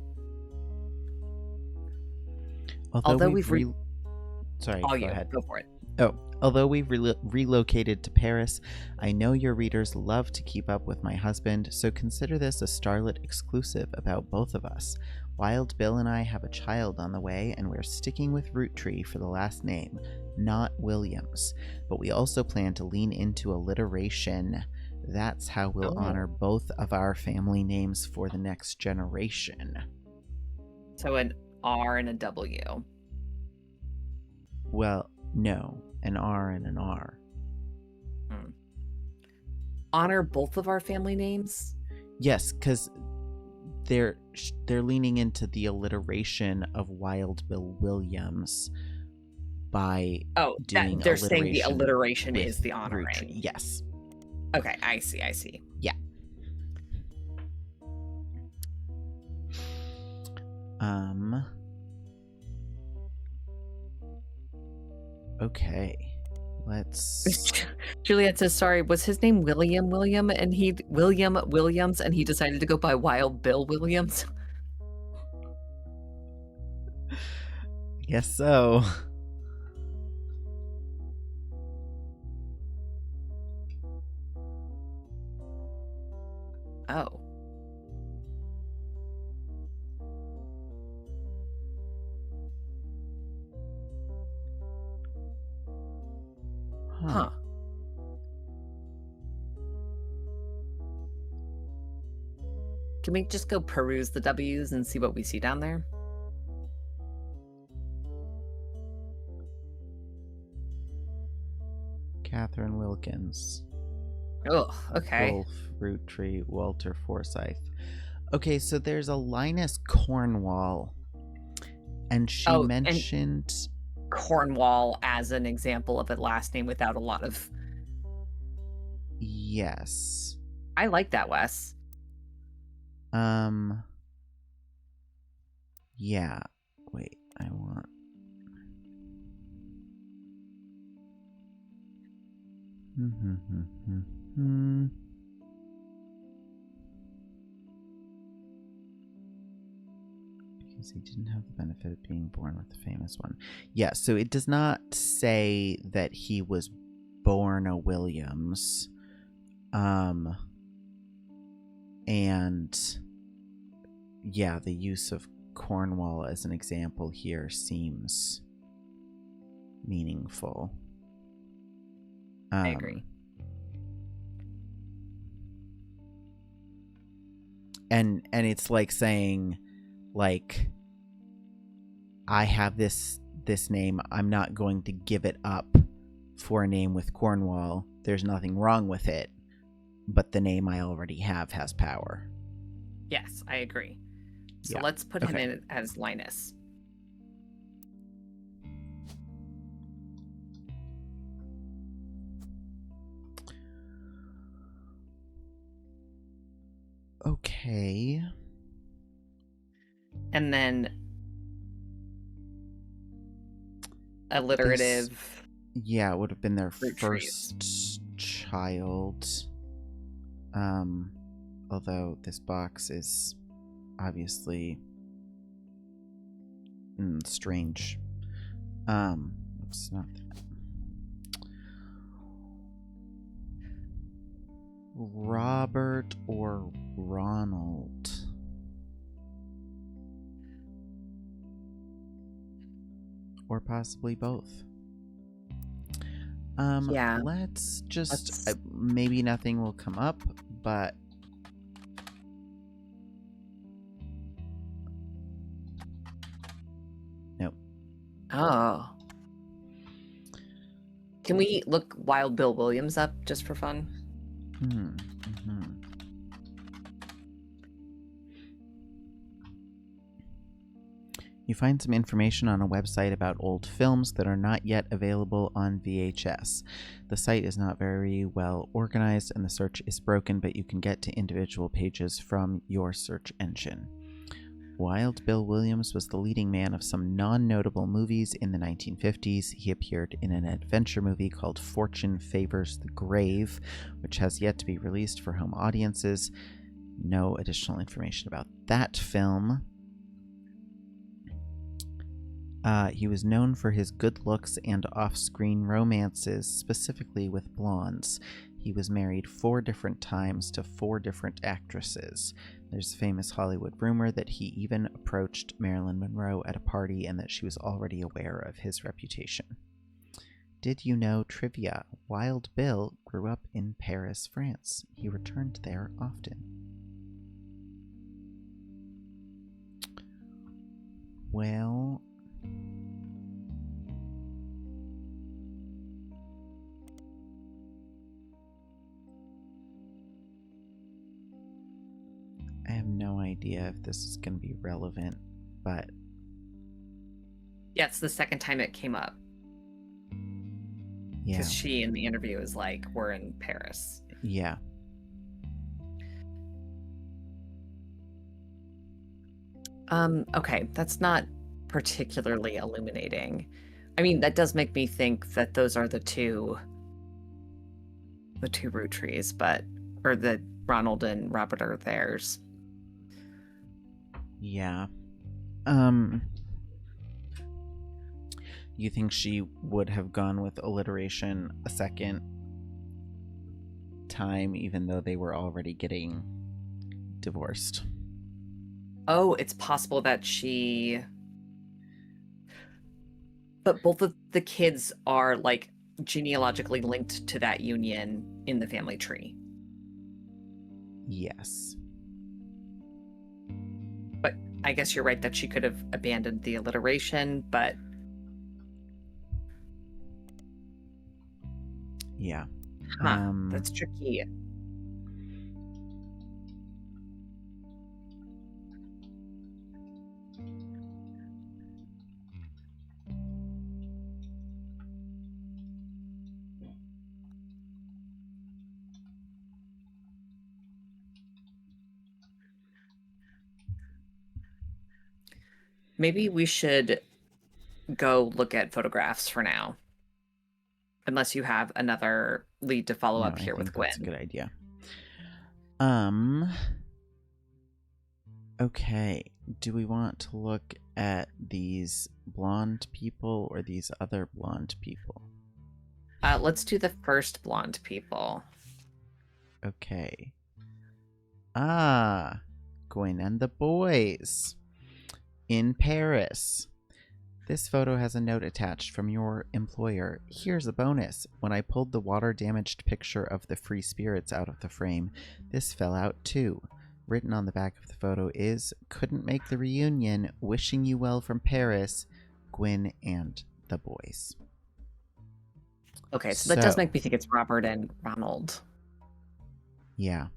Although we've Sorry, Oh, go yeah, ahead. go for it. Although we've relocated to Paris, I know your readers love to keep up with my husband, so consider this a Starlit exclusive about both of us. Wild Bill and I have a child on the way, and we're sticking with Roottree for the last name, not Williams. But we also plan to lean into alliteration. That's how we'll honor both of our family names for the next generation. So an R and a W. Well, no, an R and an R. Honor both of our family names? Yes, because they're leaning into the alliteration of Wild Bill Williams by doing they're saying the alliteration with is the honoring. Roottrees. Yes. Okay, I see. Yeah. Okay. Let's. Juliet says, sorry, was his name William and he William Williams and he decided to go by Wild Bill Williams? Guess so. Oh. Huh. Can we just go peruse the W's and see what we see down there? Catherine Wilkins. Oh, okay. Wolf, Roottree, Walter Forsyth. Okay, so there's a Linus Cornwall, and she mentioned Cornwall as an example of a last name without a lot of. Yes. I like that, Wes. Yeah. Wait, I want. Because he didn't have the benefit of being born with a famous one. Yeah, so it does not say that he was born a Williams. And yeah, the use of Cornwall as an example here seems meaningful. I agree. And it's like saying, like, I have this name, I'm not going to give it up for a name with Cornwall. There's nothing wrong with it, but the name I already have has power. Yes, I agree. So Yeah. let's put him in as Linus. Okay. And then alliterative. Yeah, it would have been their Roottrees. first child. Although this box is obviously strange. It's not that. Robert or Ronald? Or possibly both. Yeah. Let's just Let's- maybe nothing will come up, but nope. Oh. Can we look Wild Bill Williams up just for fun? You find some information on a website about old films that are not yet available on VHS. The site is not very well organized and the search is broken, but you can get to individual pages from your search engine. Wild Bill Williams was the leading man of some non-notable movies in the 1950s. He appeared in an adventure movie called Fortune Favors the Grave, which has yet to be released for home audiences. No additional information about that film. He was known for his good looks and off-screen romances, specifically with blondes. He was married 4 different times to 4 different actresses. There's a famous Hollywood rumor that he even approached Marilyn Monroe at a party and that she was already aware of his reputation. Did you know trivia? Wild Bill grew up in Paris, France. He returned there often. Well, I have no idea if this is going to be relevant, but Yeah, it's the second time it came up. yeah. Because she in the interview is like, we're in Paris. Yeah. Okay, that's not particularly illuminating. I mean, that does make me think that those are the two Roottrees, or the Ronald and Robert are theirs. Yeah. You think she would have gone with alliteration a second time, even though they were already getting divorced? Oh, it's possible that but both of the kids are like genealogically linked to that union in the family tree. Yes. But I guess you're right that she could have abandoned the alliteration, but Yeah. that's tricky. Maybe we should go look at photographs for now. Unless you have another lead to follow up here with Gwen. That's a good idea. Okay. Do we want to look at these blonde people or these other blonde people? Let's do the first blonde people. Okay. Gwen and the boys in Paris. This photo has a note attached from your employer. Here's a bonus. When I pulled the water-damaged picture of the free spirits out of the frame, this fell out too. Written on the back of the photo is, couldn't make the reunion, wishing you well from Paris, Gwen and the boys. Okay, so that does make me think it's Robert and Ronald. Yeah.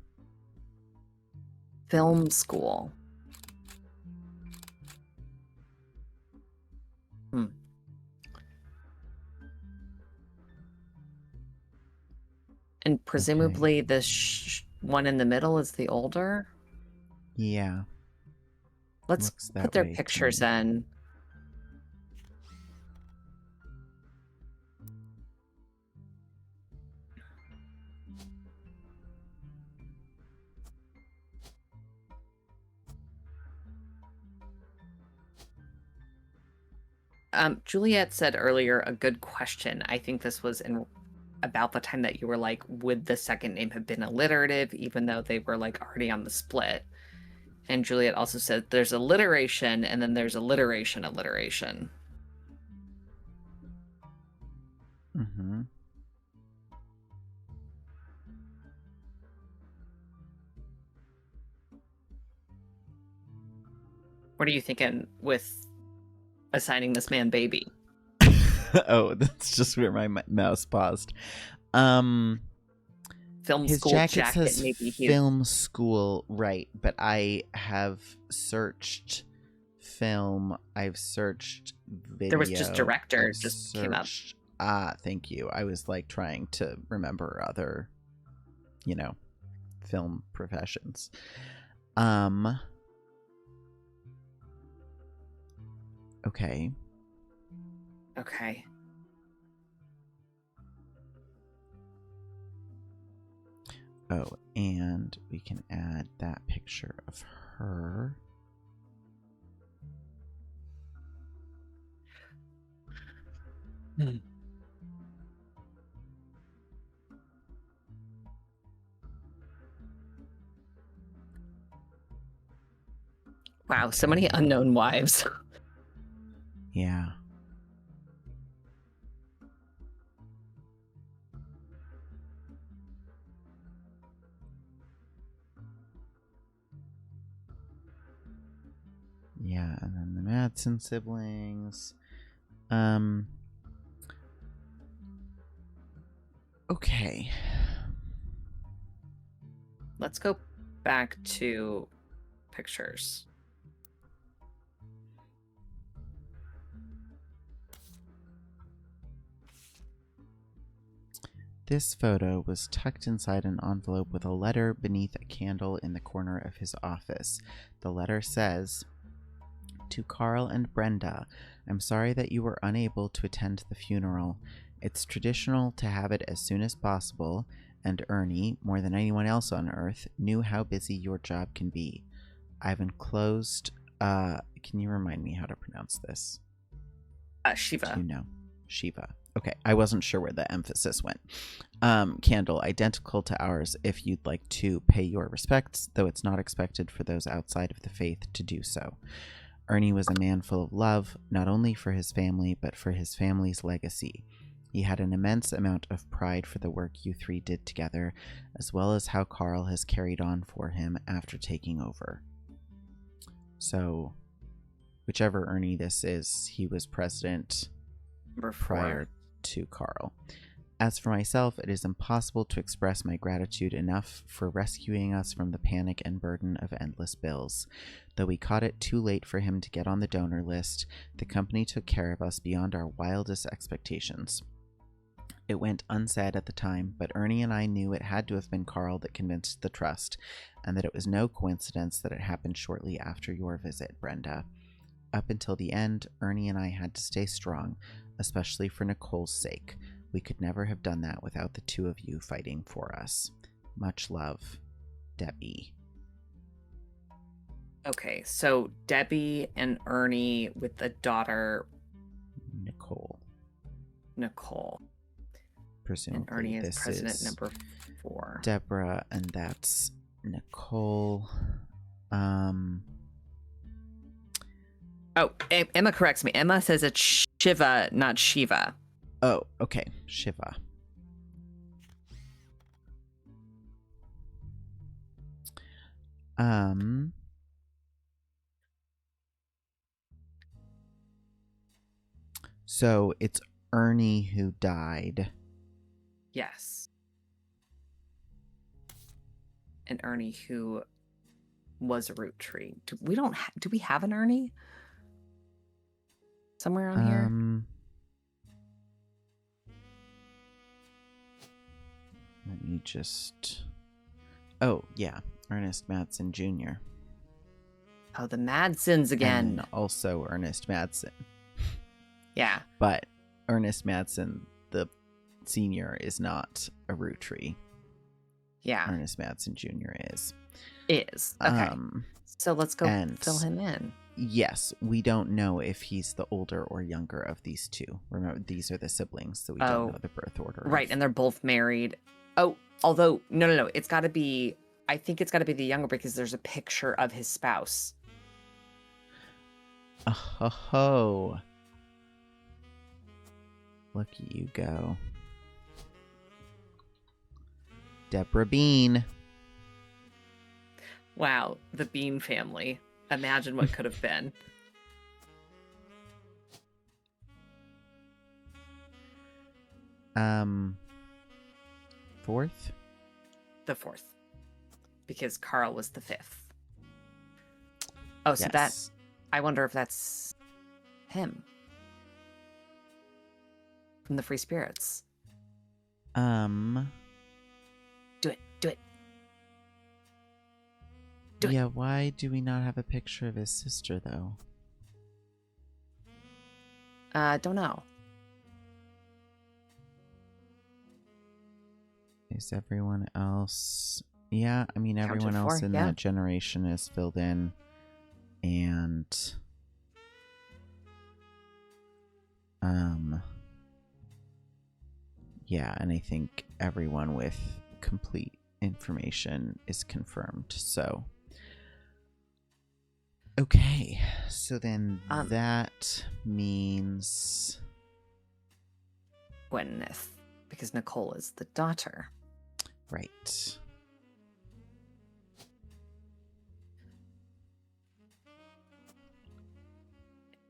Film school. And presumably the one in the middle is the older? Yeah. Let's put their pictures in. Juliet said earlier a good question. I think this was in about the time that you were like, would the second name have been alliterative, even though they were like already on the split? And Juliet also said there's alliteration and then there's alliteration. Mm-hmm. What are you thinking with assigning this man baby? Oh, that's just where my mouse paused. Film His school jacket says maybe film school, right? But I have searched film. I've searched video. There was just director I've just came up. Thank you. I was like trying to remember other, film professions. Okay. Okay. Oh, and we can add that picture of her. Wow, so many unknown wives. Yeah. Yeah, and then the Madsen siblings. Okay. Let's go back to pictures. This photo was tucked inside an envelope with a letter beneath a candle in the corner of his office. The letter says, "To Carl and Brenda, I'm sorry that you were unable to attend the funeral. It's traditional to have it as soon as possible, and Ernie, more than anyone else on Earth, knew how busy your job can be. I've enclosed, can you remind me how to pronounce this? Shiva. Do you know? Shiva. Okay, I wasn't sure where the emphasis went. Candle, identical to ours, if you'd like to pay your respects, though it's not expected for those outside of the faith to do so. Ernie was a man full of love, not only for his family, but for his family's legacy. He had an immense amount of pride for the work you three did together, as well as how Carl has carried on for him after taking over." So, whichever Ernie this is, he was president prior to Carl. As for myself, it is impossible to express my gratitude enough for rescuing us from the panic and burden of endless bills. Though we caught it too late for him to get on the donor list, the company took care of us beyond our wildest expectations. It went unsaid at the time, but Ernie and I knew it had to have been Carl that convinced the trust, and that it was no coincidence that it happened shortly after your visit, Brenda. Up until the end, Ernie and I had to stay strong, especially for Nicole's sake. We could never have done that without the two of you fighting for us. Much love, Debbie. Okay, so Debbie and Ernie with the daughter Nicole. Presumably, and Ernie is this president is number 4. Deborah, and that's Nicole. Oh, Emma corrects me. Emma says it's Shiva, not Shiva. Oh, okay. Shiva. So it's Ernie who died. Yes. And Ernie who was a Roottrees. Do we have an Ernie? Somewhere on here? Let me just... Oh, yeah. Ernest Madsen Jr. Oh, the Madsens again. And also Ernest Madsen. Yeah. But Ernest Madsen, the senior, is not a Roottrees. Yeah. Ernest Madsen Jr. is. Okay. So let's go fill him in. Yes, we don't know if he's the older or younger of these two. Remember, these are the siblings, so we don't know the birth order. Right, and they're both married. Oh, although, no. It's got to be, I think it's got to be the younger because there's a picture of his spouse. Oh. Look at you go. Deborah Bean. Wow, the Bean family. Imagine what could have been. Fourth? The fourth. Because Carl was the fifth. Oh, so Yes. that, I wonder if that's him. From the Free Spirits. Um. Do it. Do it. Yeah, why do we not have a picture of his sister, though? Don't know. Is everyone else... Yeah, I mean, everyone else in that generation is filled in. And... Yeah, and I think everyone with complete information is confirmed, so... Okay, so then that means... Gwyneth, because Nicole is the daughter. Right.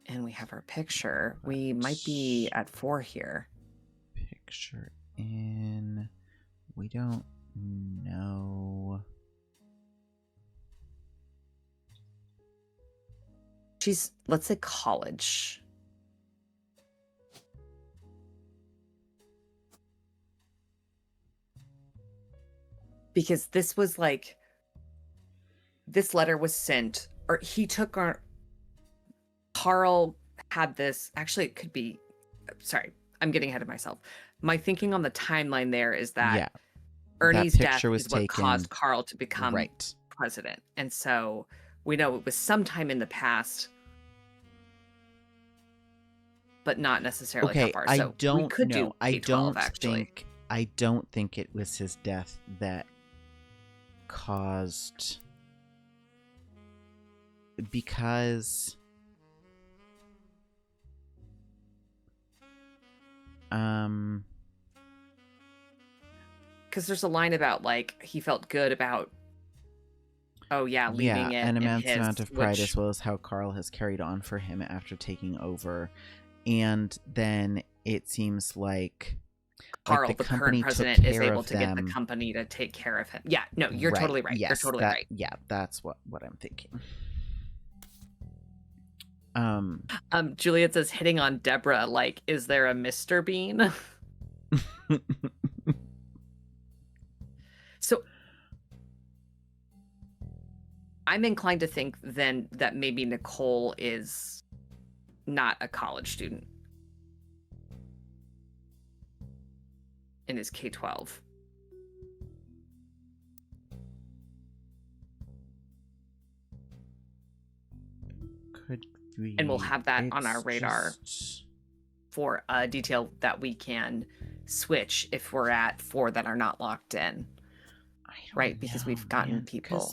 And we have our picture. We might be at 4 here. Picture in... We don't know... She's, let's say, college. Because this was like, this letter was sent, or he took our, Carl had this, actually it could be, sorry, I'm getting ahead of myself. My thinking on the timeline there is that Ernie's death is what caused Carl to become president. And so we know it was sometime in the past, but not necessarily how far. So we could do K-12, actually. I don't think it was his death that caused... Because... Because there's a line about, like, he felt good about... leaving it an immense his, amount of pride, as well as how Carl has carried on for him after taking over. And then it seems like Carl, the current president, is able to get the company to take care of him. Yeah, no, you're totally right. Yes, you're totally right. Yeah, that's what I'm thinking. Juliet says, hitting on Deborah, like, is there a Mr. Bean? So I'm inclined to think then that maybe Nicole is not a college student and is K-12. Could we... And we'll have that on our radar for a detail that we can switch if we're at 4 that are not locked in. Right, because we've gotten people.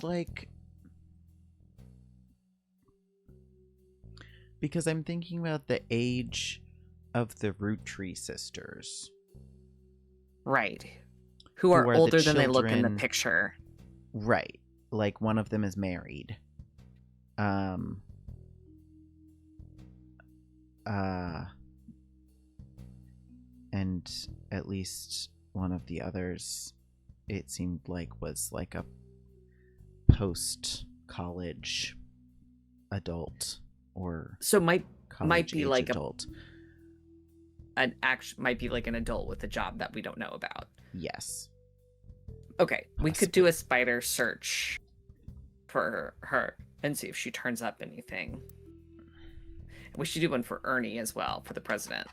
Because I'm thinking about the age of the Roottrees sisters. Right. Who are older than they look in the picture. Right. Like, one of them is married. And at least one of the others, it seemed like, was like a post-college adult, or so might be like adult. Might be like an adult with a job that we don't know about. Yes. Okay, we could do a spider search for her and see if she turns up anything. We should do one for Ernie as well, for the president.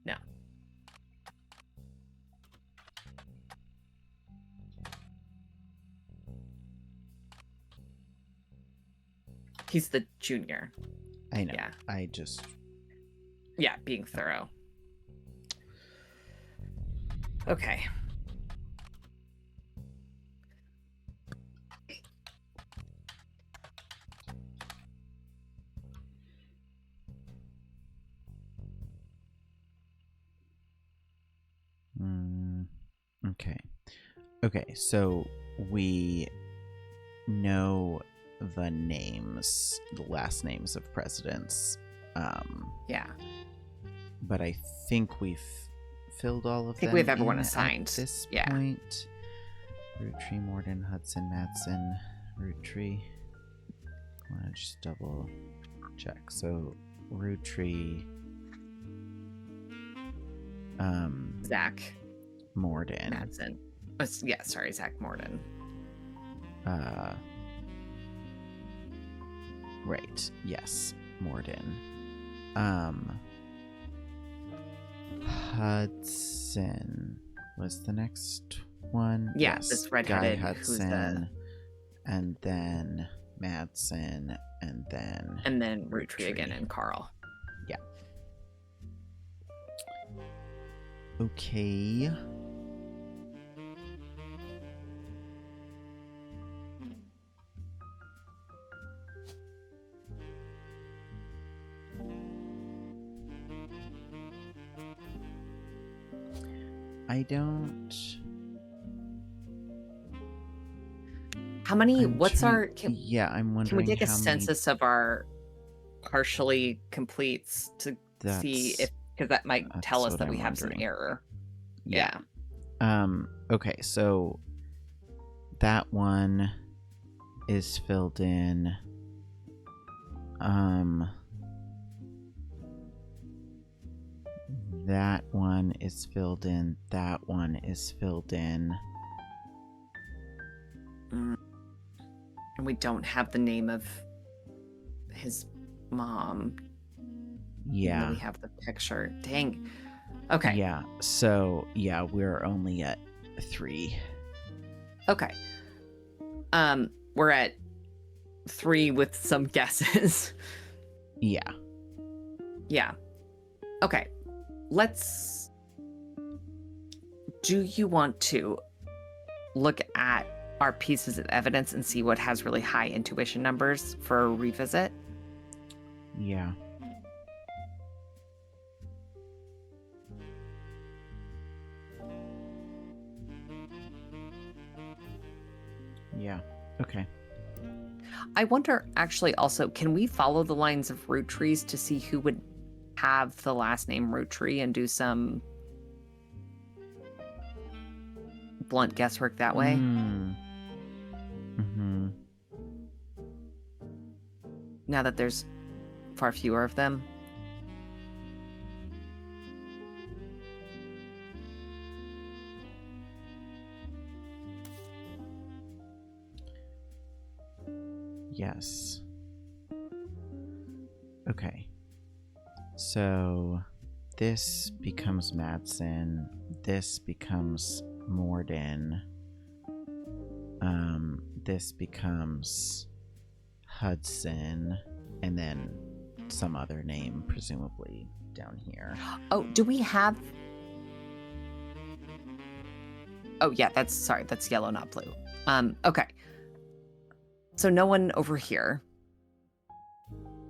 No. He's the junior. I know. Yeah. I just... Yeah, being thorough. Okay. Okay. Okay, so we know the names, the last names of presidents. Yeah. But I think we've filled all of them. I think we have everyone in assigned. At this Yeah. point. Rootree, Morden, Hudson, Madsen, Rootree. I want to just double check. So, Rootree. Zach Morden. Madsen. Yeah, sorry, Zach Morden. Right. Yes. Morden. Hudson was the next one. Yeah, yes. this redheaded Guy who's Hudson, and then Madsen, and then Rootree again, and Carl. Yeah. Okay. I don't... How many? I'm What's trying- our? Yeah, I'm wondering. Can we take a how census of our partially completes to see if, because that might tell us what that we I'm have some wondering. error. Yeah. Okay, so that one is filled in. That one is filled in. That one is filled in. And we don't have the name of his mom. even though Yeah. we have the picture. Dang. Okay. Yeah. So, yeah, we're only at 3. Okay. We're at 3 with some guesses. Yeah. Yeah. Okay. Do you want to look at our pieces of evidence and see what has really high intuition numbers for a revisit? Yeah. Yeah. Okay. I wonder, actually, also, can we follow the lines of Roottrees to see who would have the last name Rootree and do some blunt guesswork that way? Mm-hmm. Now that there's far fewer of them. Yes. Okay. So this becomes Madsen. This becomes Morden. This becomes Hudson, and then some other name, presumably down here. Oh, do we have... Oh, yeah, that's yellow, not blue. Okay. So no one over here.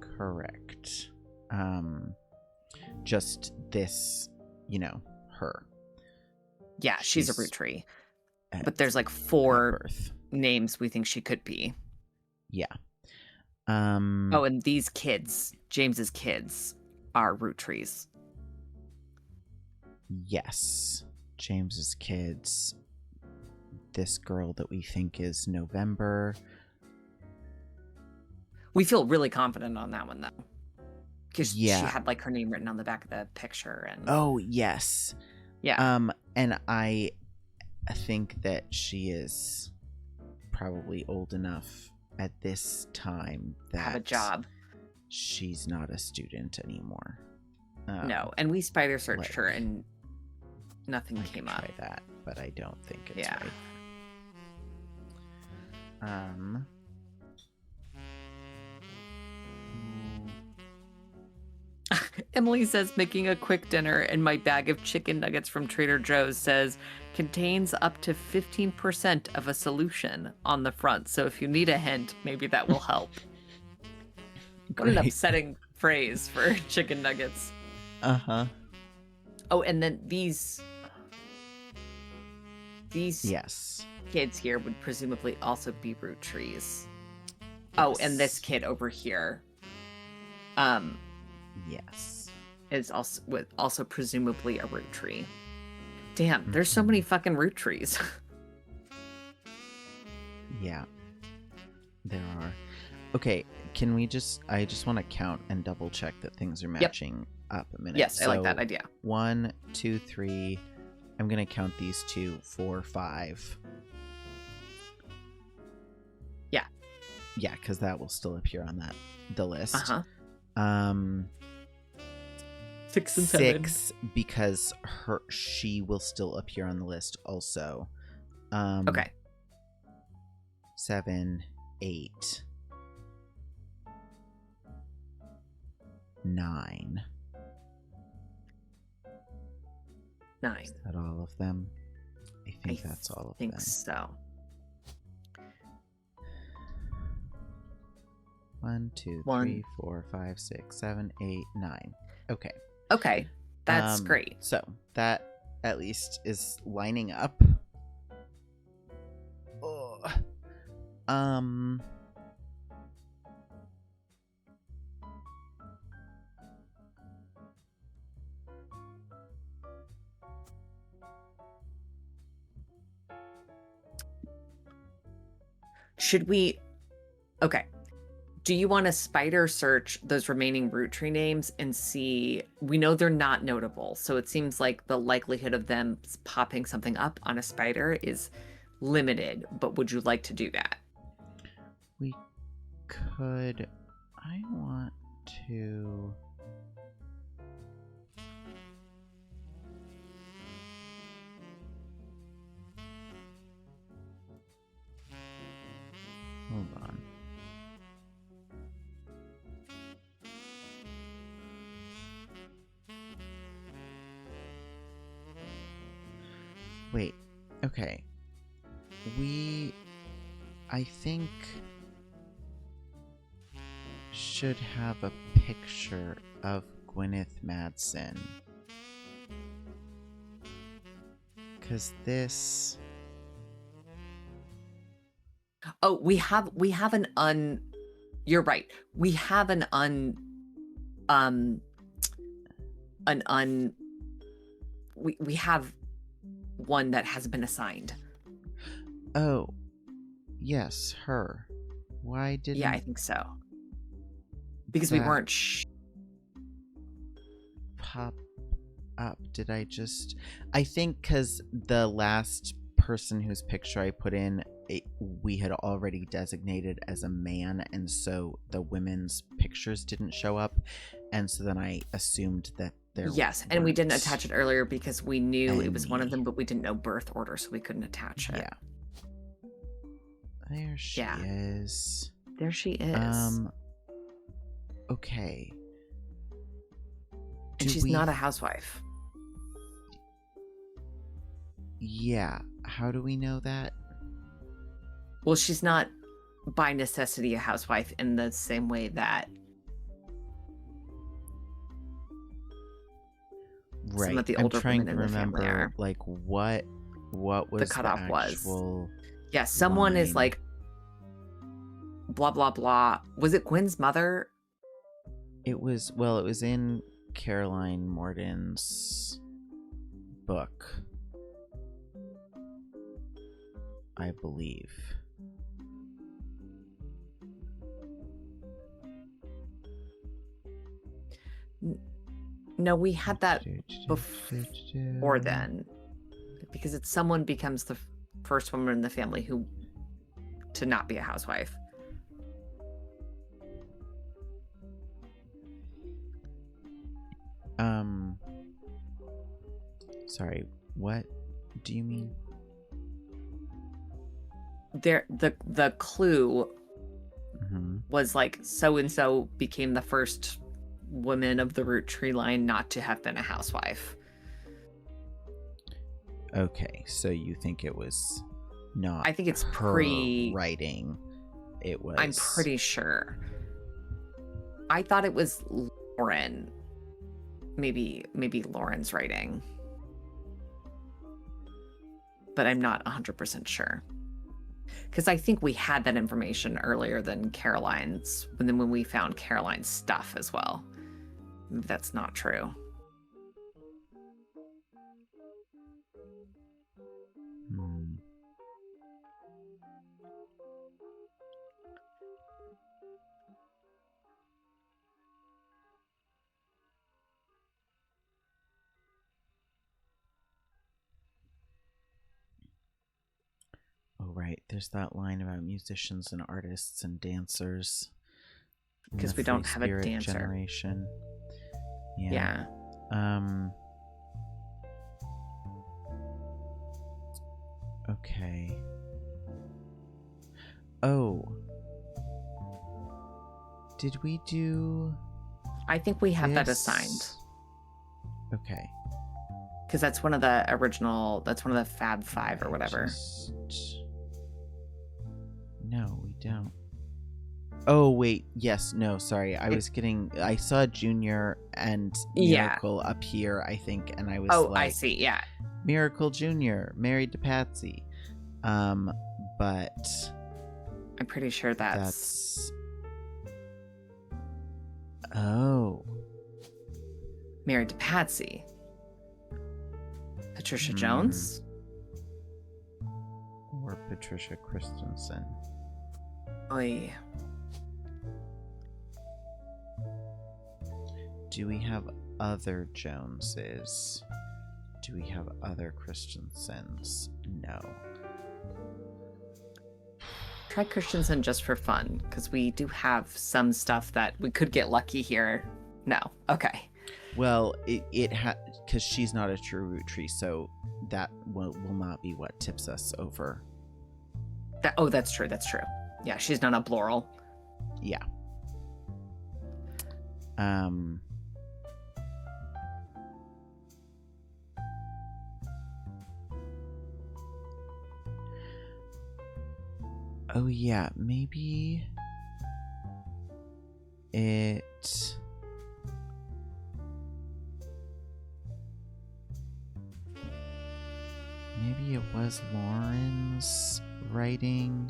Correct. Just this, her. Yeah, she's a She's Rootree. at- But there's like at 4 birth. names we think she could be. Yeah. Oh, and these kids, James's kids, are Roottrees. Yes. James's kids. This girl that we think is November. We feel really confident on that one, though. Because she Yeah. had like her name written on the back of the picture. And Oh, yes. yeah. And I think that she is probably old enough at this time that have a job. she's not a student anymore. No, and we spider searched her like, and nothing I came could up. try that, but I don't think it's Yeah. right. Emily says, making a quick dinner, and my bag of chicken nuggets from Trader Joe's says contains up to 15% of a solution on the front. So if you need a hint, maybe that will help. What an Great. upsetting phrase for chicken nuggets. Uh-huh. Oh, and then these Yes. kids here would presumably also be Roottrees. Oh, and this Yes. kid over here Yes. is also presumably a Rootree. Damn, there's so many fucking Roottrees. Yeah. There are. Okay, can we I just want to count and double check that things are matching up a minute. Yes, I like that idea. 1, 2, 3. I'm going to count these 2, 4, 5. Yeah. Yeah, because that will still appear on the list. Uh-huh. 6 and 7. 6 because she will still appear on the list also. Okay. 7, 8, 9. 9. Is that all of them? I think that's all of them. I think so. 1, 2, 3, 4, 5, 6, 7, 8, 9. Okay. Okay. That's great. So that at least is lining up. Ugh. Should we... Okay. Do you want to spider search those remaining Rootree names and see... We know they're not notable, so it seems like the likelihood of them popping something up on a spider is limited, but would you like to do that? We could... I want to... Hold on. Wait. Okay. I think, should have a picture of Gwyneth Madsen. 'Cause this... Oh, we have an you're right. We have we have one that has been assigned. Oh, yes, her. Why didn't... Yeah, I think so. Because we that weren't pop up? Did I just... I think because the last person whose picture I put in, we had already designated as a man, and so the women's pictures didn't show up, and so then I assumed that there Yes, and we didn't weren't attach it earlier because we knew it was one of any. them, but we didn't know birth order, so we couldn't attach it. Yeah. There she Yeah. is. There she is. Okay. And she's not a housewife. Yeah. How do we know that? Well, she's not by necessity a housewife in the same way that Right. some of the I'm older trying women to in the family remember, are. like, what was The cutoff actual... was. Yeah, someone is line? like, blah, blah, blah. Was it Gwen's mother? It was in Caroline Morden's book, I believe. No, we had that before then. Because it's someone becomes the first woman in the family to not be a housewife. Sorry, what do you mean? The clue Mm-hmm. was like so and so became the first women of the Roottrees line not to have been a housewife. Okay, so you think it was not I think it's her writing. It was... I'm pretty sure. I thought it was Lauren. Maybe Lauren's writing. But I'm not 100% sure. Because I think we had that information earlier than Caroline's, and then when we found Caroline's stuff as well. Maybe that's not true. Oh, right. There's that line about musicians and artists and dancers. Because we don't have a dancer. Generation. Yeah. Okay. Oh. Did we do... I think we have that this? assigned. Okay. Because that's one of the original, that's one of the Fab Five or whatever. No, we don't. Oh, wait. Yes. No, sorry. I saw Junior and Miracle up here, I think, and I was like... I see. Yeah. Miracle Junior, married to Patsy. But... I'm pretty sure that's... Oh. Married to Patsy. Patricia Jones? Or Patricia Christensen. Oy. Do we have other Joneses? Do we have other Christensens? No. Try Christensen just for fun, because we do have some stuff that we could get lucky here. No. Okay. Well, because she's not a true Roottrees, so that will not be what tips us over. That's true. That's true. Yeah, she's not a Bloral. Yeah. Oh yeah, maybe it... Maybe it was Lauren's writing,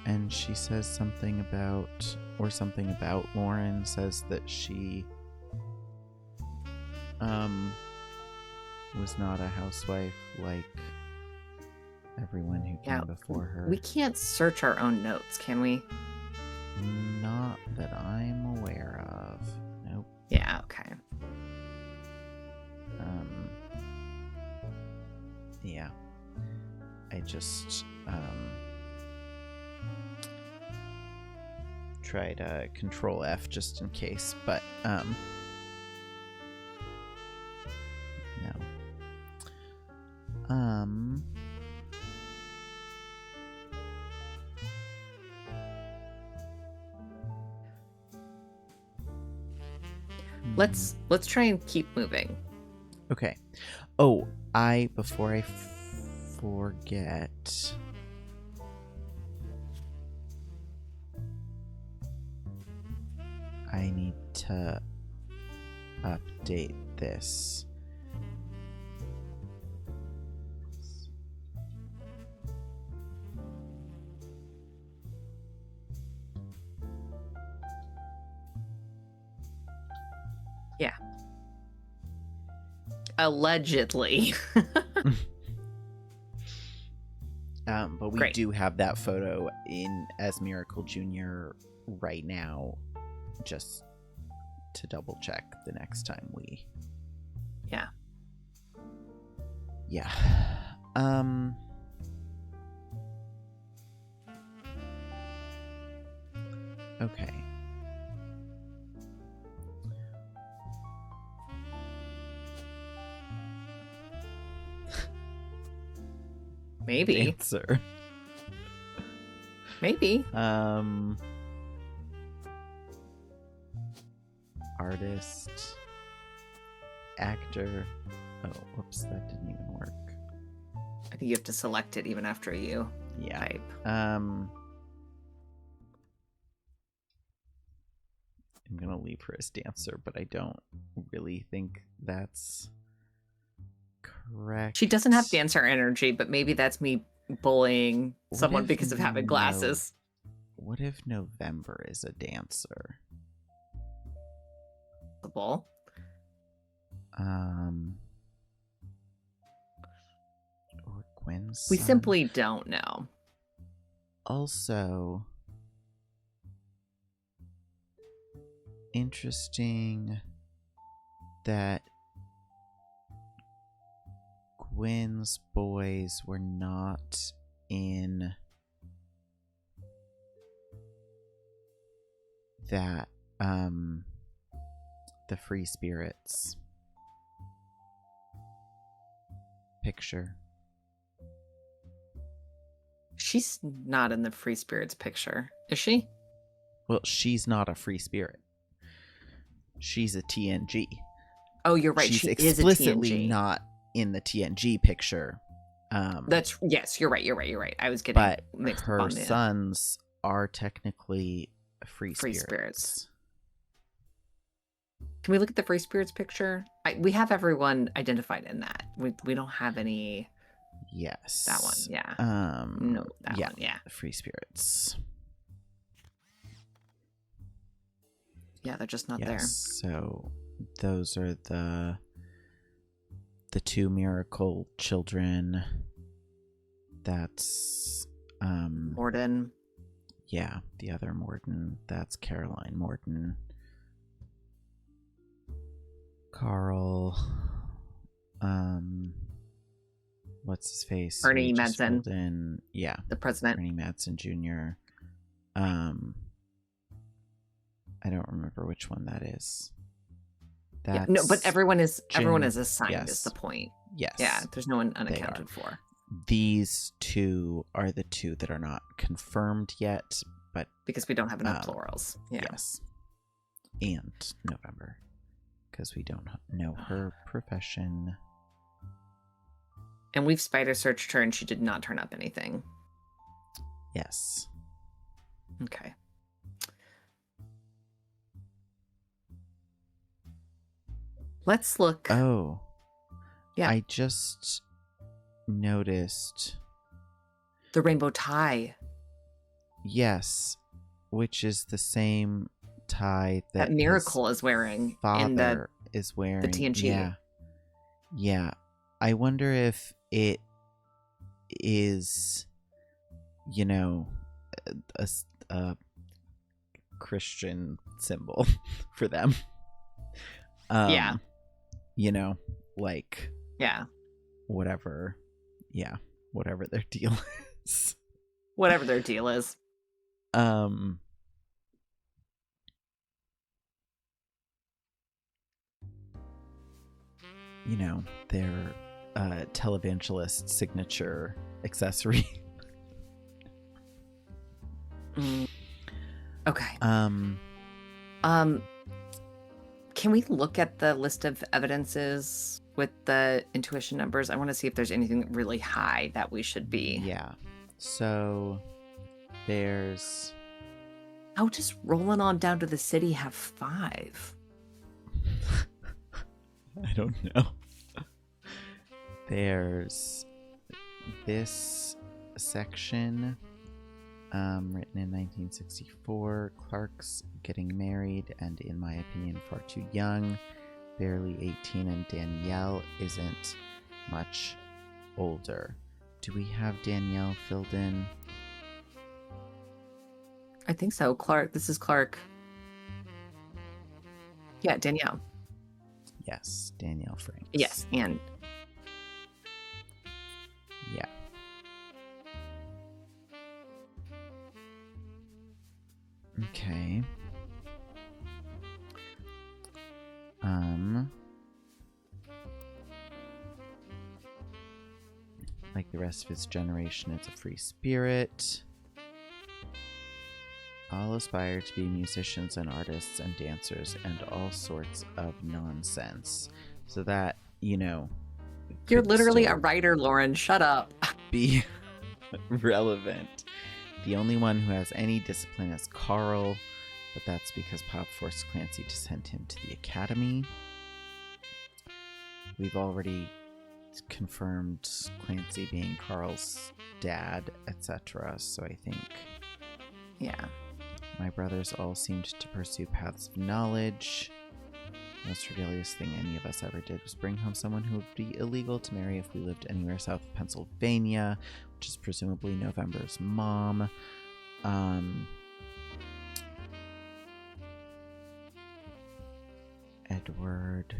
and she says something about, or something about Lauren says that she was not a housewife like everyone who came before her. We can't search our own notes, can we? Not that I'm aware of. Nope. Yeah, okay. Yeah. I just tried Control F just in case, but no. Let's try and keep moving. Okay. Oh, before I forget, I need to update this. Yeah. Allegedly. But we Great. do have that photo as Miracle Jr. right now, just to double check the next time we... Yeah. Yeah. Okay. Maybe. Answer. Maybe. artist, actor. Oh, whoops, that didn't even work. I think you have to select it even after you Yeah. type. I'm gonna leave her as dancer, but I don't really think that's correct. She doesn't have dancer energy, but maybe that's me bullying What someone if because of having glasses. What if November is a dancer? Possible. Or Gwen's We son? simply don't know. Also, interesting that Gwen's boys were not in that, the Free Spirits picture. She's not in the Free Spirits picture, is she? Well, she's not a free spirit. She's a TNG. Oh, you're right. She's She explicitly is a TNG. not in the TNG picture. Yes, you're right. I was getting But mixed up her on the sons are technically free Free spirits. Can we look at the Free Spirits picture? We have everyone identified in that. We don't have any. Yes. That one, yeah. No, that one, yeah. Free spirits. Yeah, they're just not yes, there. So those are the two miracle children. That's Morden. Yeah, the other Morden. That's Caroline Morden. Carl. What's his face? Ernie We just Madsen. filled in. Yeah, The president. Ernie Madsen Jr. I don't remember which one that is. Yeah, no, but everyone is assigned. Yes. Is the point? Yes. Yeah, there's no one unaccounted for. These two are the two that are not confirmed yet, but because we don't have enough plurals. Yeah. Yes. And November, because we don't know her profession. And we've spider searched her, and she did not turn up anything. Yes. Okay. Let's look. Oh. Yeah. I just noticed the rainbow tie. Yes, which is the same tie that Miracle is wearing. Father is wearing. The TNG. Yeah. I wonder if it is, a Christian symbol for them. Yeah. Like. Yeah. Whatever. Yeah. Whatever their deal is. Whatever their deal is. Their televangelist signature accessory. Okay. Can we look at the list of evidences with the intuition numbers? I want to see if there's anything really high that we should be. Yeah. So there's. How does rolling on down to the city have 5? I don't know. There's this section written in 1964. Clark's getting married and, in my opinion, far too young. Barely 18, and Danielle isn't much older. Do we have Danielle filled in? I think so. Clark. This is Clark. Yeah, Danielle. Yes, Danielle Franks. Yes, and. Yeah. Okay. Like the rest of his generation, it's a free spirit. All aspire to be musicians and artists and dancers and all sorts of nonsense. So that, You're could literally still a writer, Lauren. Shut up. be relevant. The only one who has any discipline is Carl, but that's because Pop forced Clancy to send him to the academy. We've already confirmed Clancy being Carl's dad, etc. So I think Yeah. my brothers all seemed to pursue paths of knowledge. The most rebellious thing any of us ever did was bring home someone who would be illegal to marry if we lived anywhere south of Pennsylvania, which is presumably November's mom. Edward.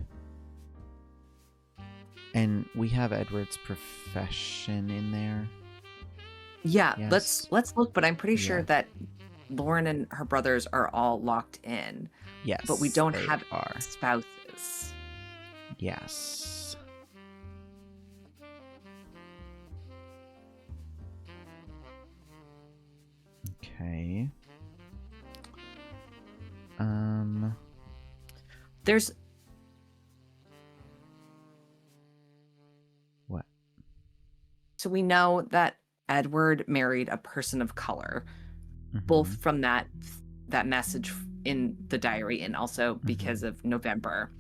And we have Edward's profession in there. Yeah, Yes. let's look, but I'm pretty sure Yeah. that Lauren and her brothers are all locked in, Yes. but we don't they have are. spouses. Yes. Okay. There's What? So we know that Edward married a person of color, both Mhm. from that message in the diary and also because of November.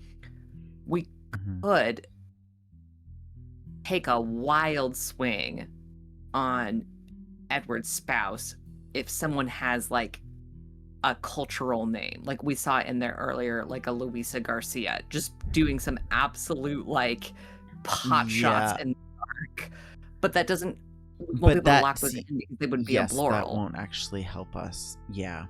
We Mhm. could take a wild swing on Edward's spouse if someone has like a cultural name, like we saw in there earlier, like a Luisa Garcia, just doing some absolute like pot shots Yeah. in the dark. But that doesn't won't But be able to that- lock those see, in because they would be yes, a that plural. won't actually help us. Yeah.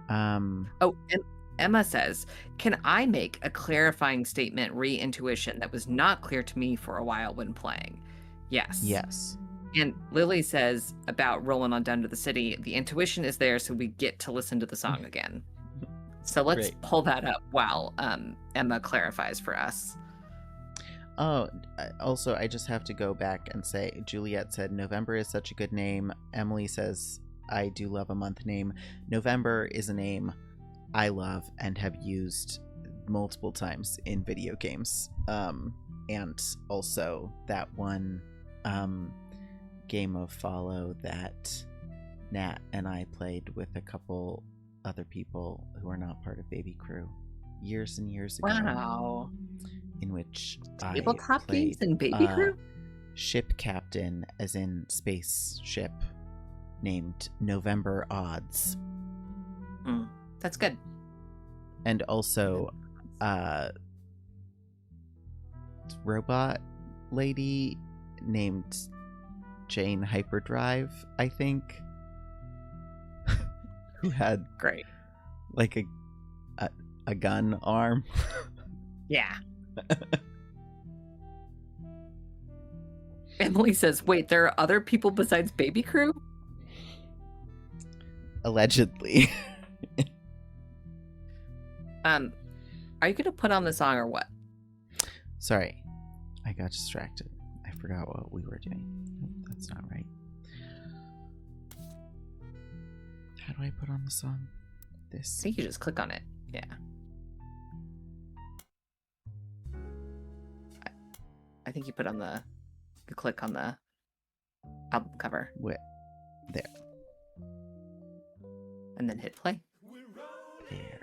Oh, and Emma says, "Can I make a clarifying statement re-intuition that was not clear to me for a while when playing?" Yes. Yes. And Lily says about rolling on down to the city, the intuition is there, so we get to listen to the song again. So let's Great. pull that up while Emma clarifies for us. Oh, also, I just have to go back and say, Juliet said, November is such a good name. Emily says, I do love a month name. November is a name I love and have used multiple times in video games. And also that one game of Follow that Nat and I played with a couple other people who are not part of Baby Crew years and years ago. Wow. In which Tabletop I played games and Baby Crew? ship captain, as in space ship, named November Odds. That's good. And also robot lady named Jane Hyperdrive, I think, who had Great. like a gun arm. Yeah. Emily says, wait, there are other people besides Baby Crew? Allegedly. Are you going to put on the song or what? Sorry, I got distracted. I forgot what we were doing. That's not right. How do I put on the song? I This. think you just click on it. Yeah. I think you click on the album cover. Where? There. And then hit play. There.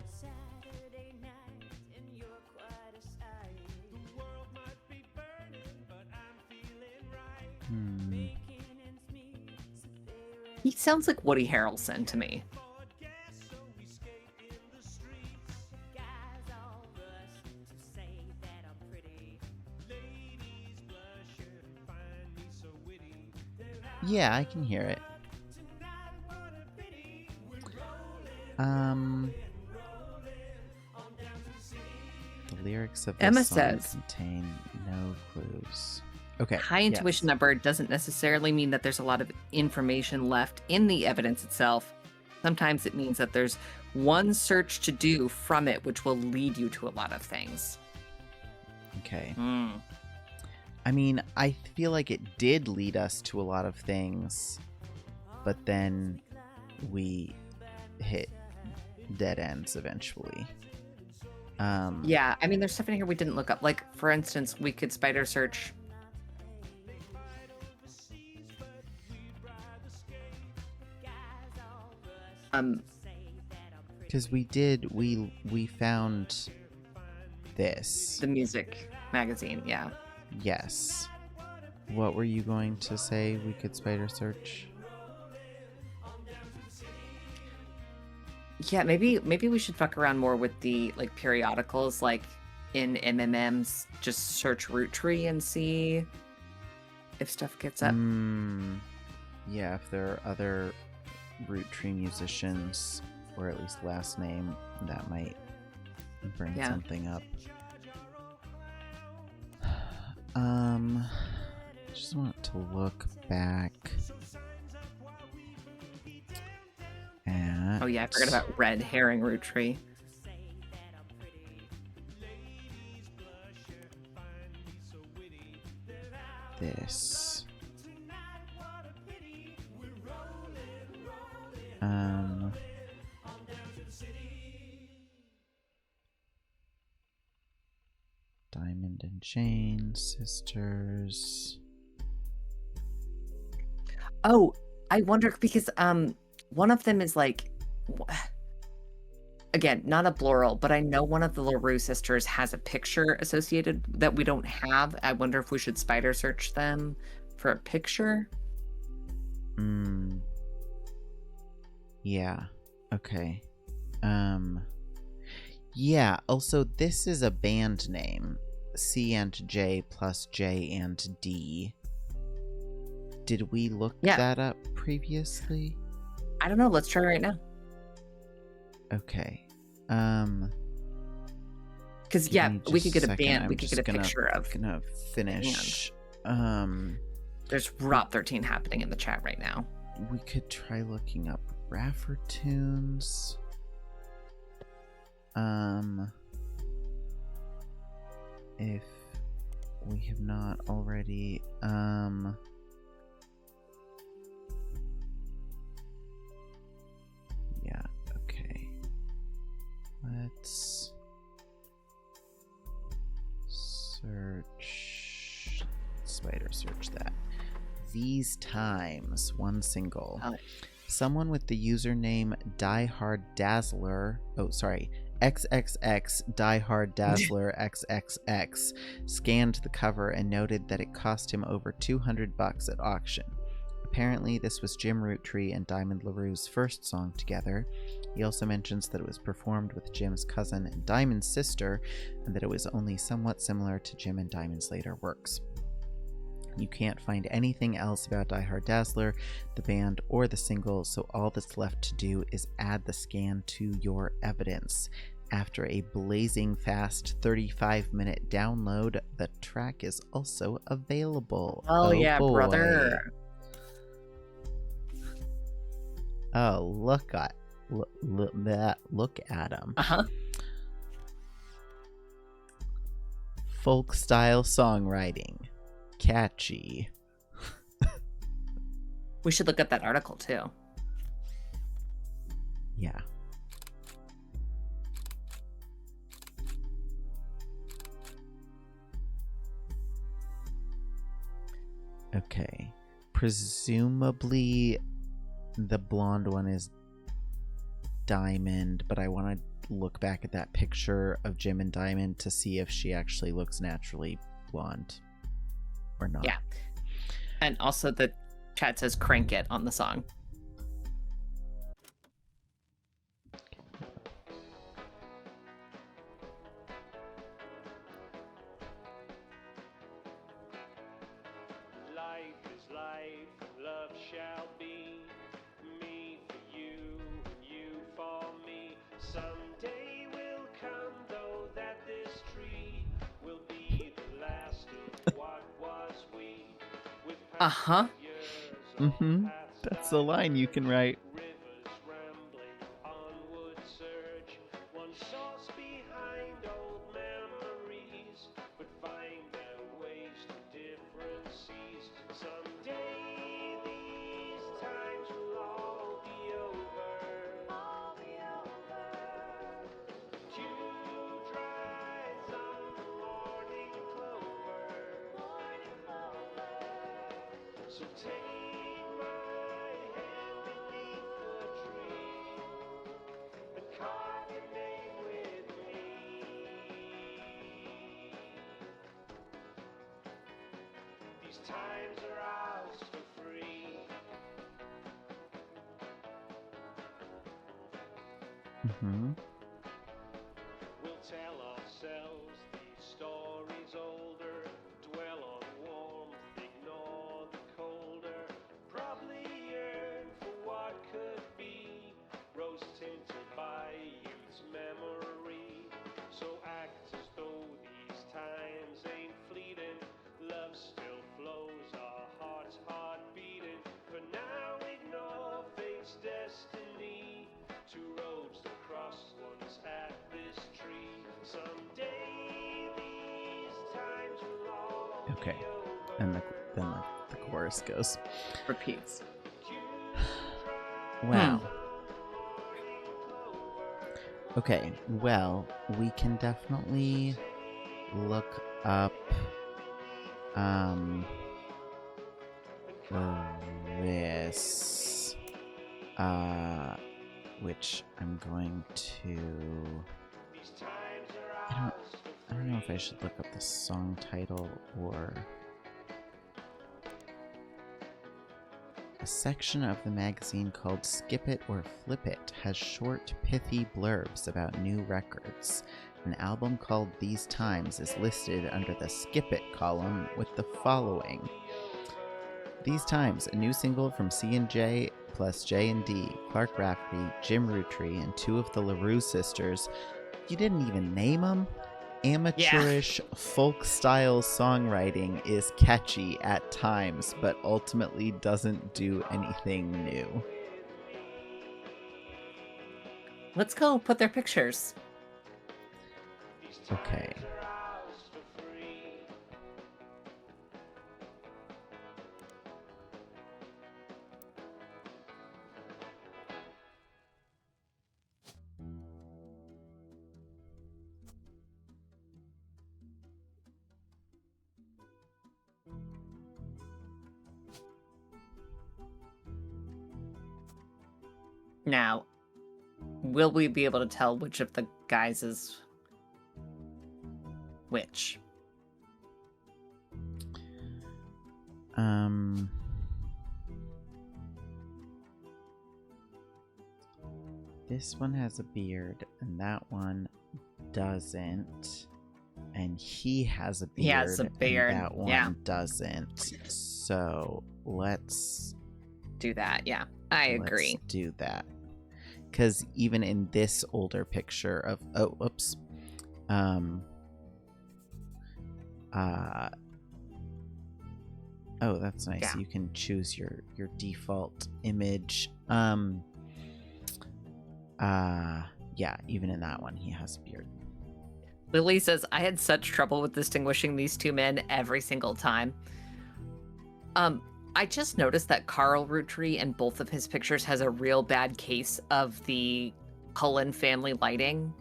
Saturday night and you're quite a sight. The world might be burning, but I'm feeling right. Making ends meet, so there He sounds like Woody Harrelson to me. podcast, so we skate in the streets. Guys all rush to say that I'm pretty. Ladies blush and find me so witty. Yeah, I can hear it. Tonight, what a pity. The lyrics of this Emma song says- contain no clues. Okay. High intuition yes. number doesn't necessarily mean that there's a lot of information left in the evidence itself. Sometimes it means that there's one search to do from it, which will lead you to a lot of things. Okay. Mm. I mean, I feel like it did lead us to a lot of things, but then we hit dead ends eventually. Yeah, I mean, there's stuff in here we didn't look up. Like, for instance, we could spider search. Because we found this. The music magazine, yeah. Yes. What were you going to say we could spider search? Yeah, maybe we should fuck around more with the like periodicals, like in MMMs. Just search Roottree and see if stuff gets up. Yeah, if there are other Roottrees musicians, or at least last name, that might bring something up. Just want to look back at... Oh yeah, I forgot about red herring Roottree. this. Diamond and Jane, sisters. Oh, I wonder because one of them is like, again, not a plural, but I know one of the LaRue sisters has a picture associated that we don't have. I wonder if we should spider search them for a picture. Yeah. Okay. Yeah, also this is a band name. C and J plus J and D. Did we look that up previously? I don't know. Let's try right now. Okay. Because we could get a band. We could get a picture of. Gonna finish. There's Rot 13 happening in the chat right now. We could try looking up Raffer tunes. If we have not already, yeah, okay. Let's search, spider search that. These times, one single. Oh. Someone with the username DieHardDazzler, XXX DieHardDazzler XXX scanned the cover and noted that it cost him over $200 at auction. Apparently, this was Jim Roottree and Diamond LaRue's first song together. He also mentions that it was performed with Jim's cousin and Diamond's sister, and that it was only somewhat similar to Jim and Diamond's later works. You can't find anything else about DieHardDazzler, the band, or the single, so all that's left to do is add the scan to your evidence. After a blazing fast 35-minute download, the track is also available. Oh yeah, boy. brother. Oh, look at him. Folk style songwriting. Catchy. We should look at that article too. Yeah. Okay. Presumably the blonde one is Diamond, but I want to look back at that picture of Jim and Diamond to see if she actually looks naturally blonde or not. Yeah. And also the chat says crank it on the song. Life is life, love shall be. Me for you, and you for me. Someday will come, though, that this tree will be the last of what was we. With That's the line you can write. rivers ramble So take my hand beneath the tree and carve your name with me. These times are ours for free. Mm-hmm. We'll tell ourselves these stories older, dwell on warmth, ignore the colder, probably yearn for what could be, rose tinted by youth's memory. So act as though these times ain't fleeting, love still flows, our hearts heart beating. For now ignore fate's destiny, two roads that cross once at this tree. Someday these times will all Okay. be over. And then the chorus goes. Repeats. Wow. Okay, well, we can definitely look up this which I'm going to I don't know if I should look up the song title or a section of the magazine called Skip It or Flip It has short, pithy blurbs about new records. An album called These Times is listed under the Skip It column with the following. These Times, a new single from C&J plus J&D, Clark Rafferty, Jim Roottrees, and two of the LaRue sisters. You didn't even name them? Amateurish folk-style songwriting is catchy at times, but ultimately doesn't do anything new. Let's go put their pictures. Okay. Now, will we be able to tell which of the guys is which? This one has a beard, and that one doesn't. And he has a beard, He has a beard, and that one yeah. doesn't. So let's Do that, yeah. I agree. Let's do that. Because even in this older picture of oh, that's nice. Yeah. You can choose your default image. Yeah, even in that one he has a beard. Lily says, I had such trouble with distinguishing these two men every single time. I just noticed that Carl Roottrees in both of his pictures has a real bad case of the Cullen family lighting.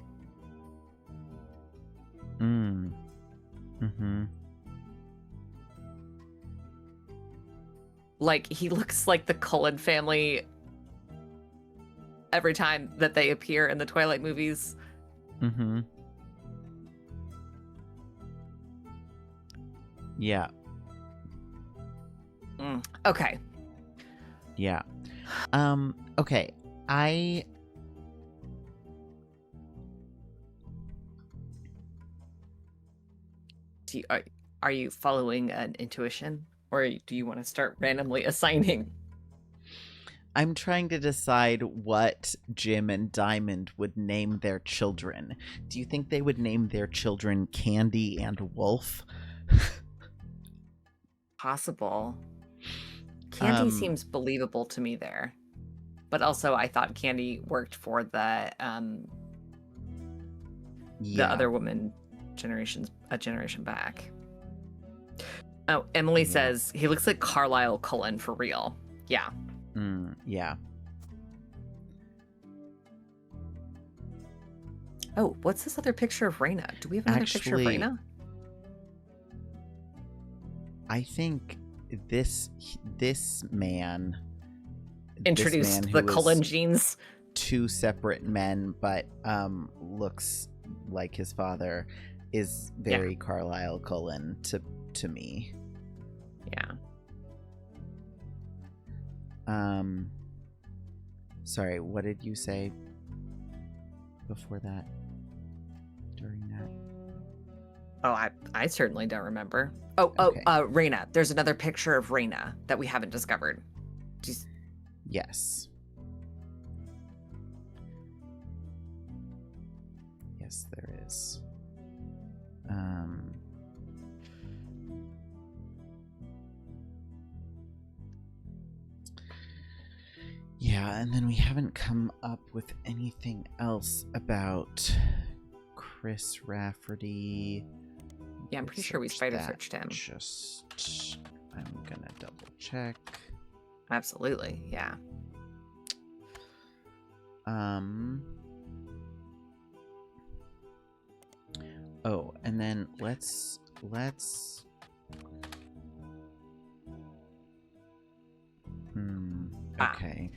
Mm-hmm. Like, he looks like the Cullen family every time that they appear in the Twilight movies. Mm-hmm. Yeah. Okay. Yeah. Okay. Are you following an intuition? Or do you want to start randomly assigning? I'm trying to decide what Jim and Diamond would name their children. Do you think they would name their children Candy and Wolf? Possible. Candy seems believable to me there. But also I thought Candy worked for the other woman a generation back. Oh, Emily says he looks like Carlisle Cullen for real. Yeah. Yeah. Oh, what's this other picture of Raina? Do we have another picture of Raina? I think this man Introduced who the is Cullen genes. two separate men, but looks like his father, is very Carlisle Cullen to me. Yeah. Sorry, what did you say before that? During that? Oh, I certainly don't remember. Oh, Okay. Raina. There's another picture of Raina that we haven't discovered. Yes. Yes, there is. Yeah, and then we haven't come up with anything else about Chris Rafferty. Yeah, I'm pretty sure we spider searched him. Just, I'm gonna double check. Absolutely, yeah. Oh, and then let's okay.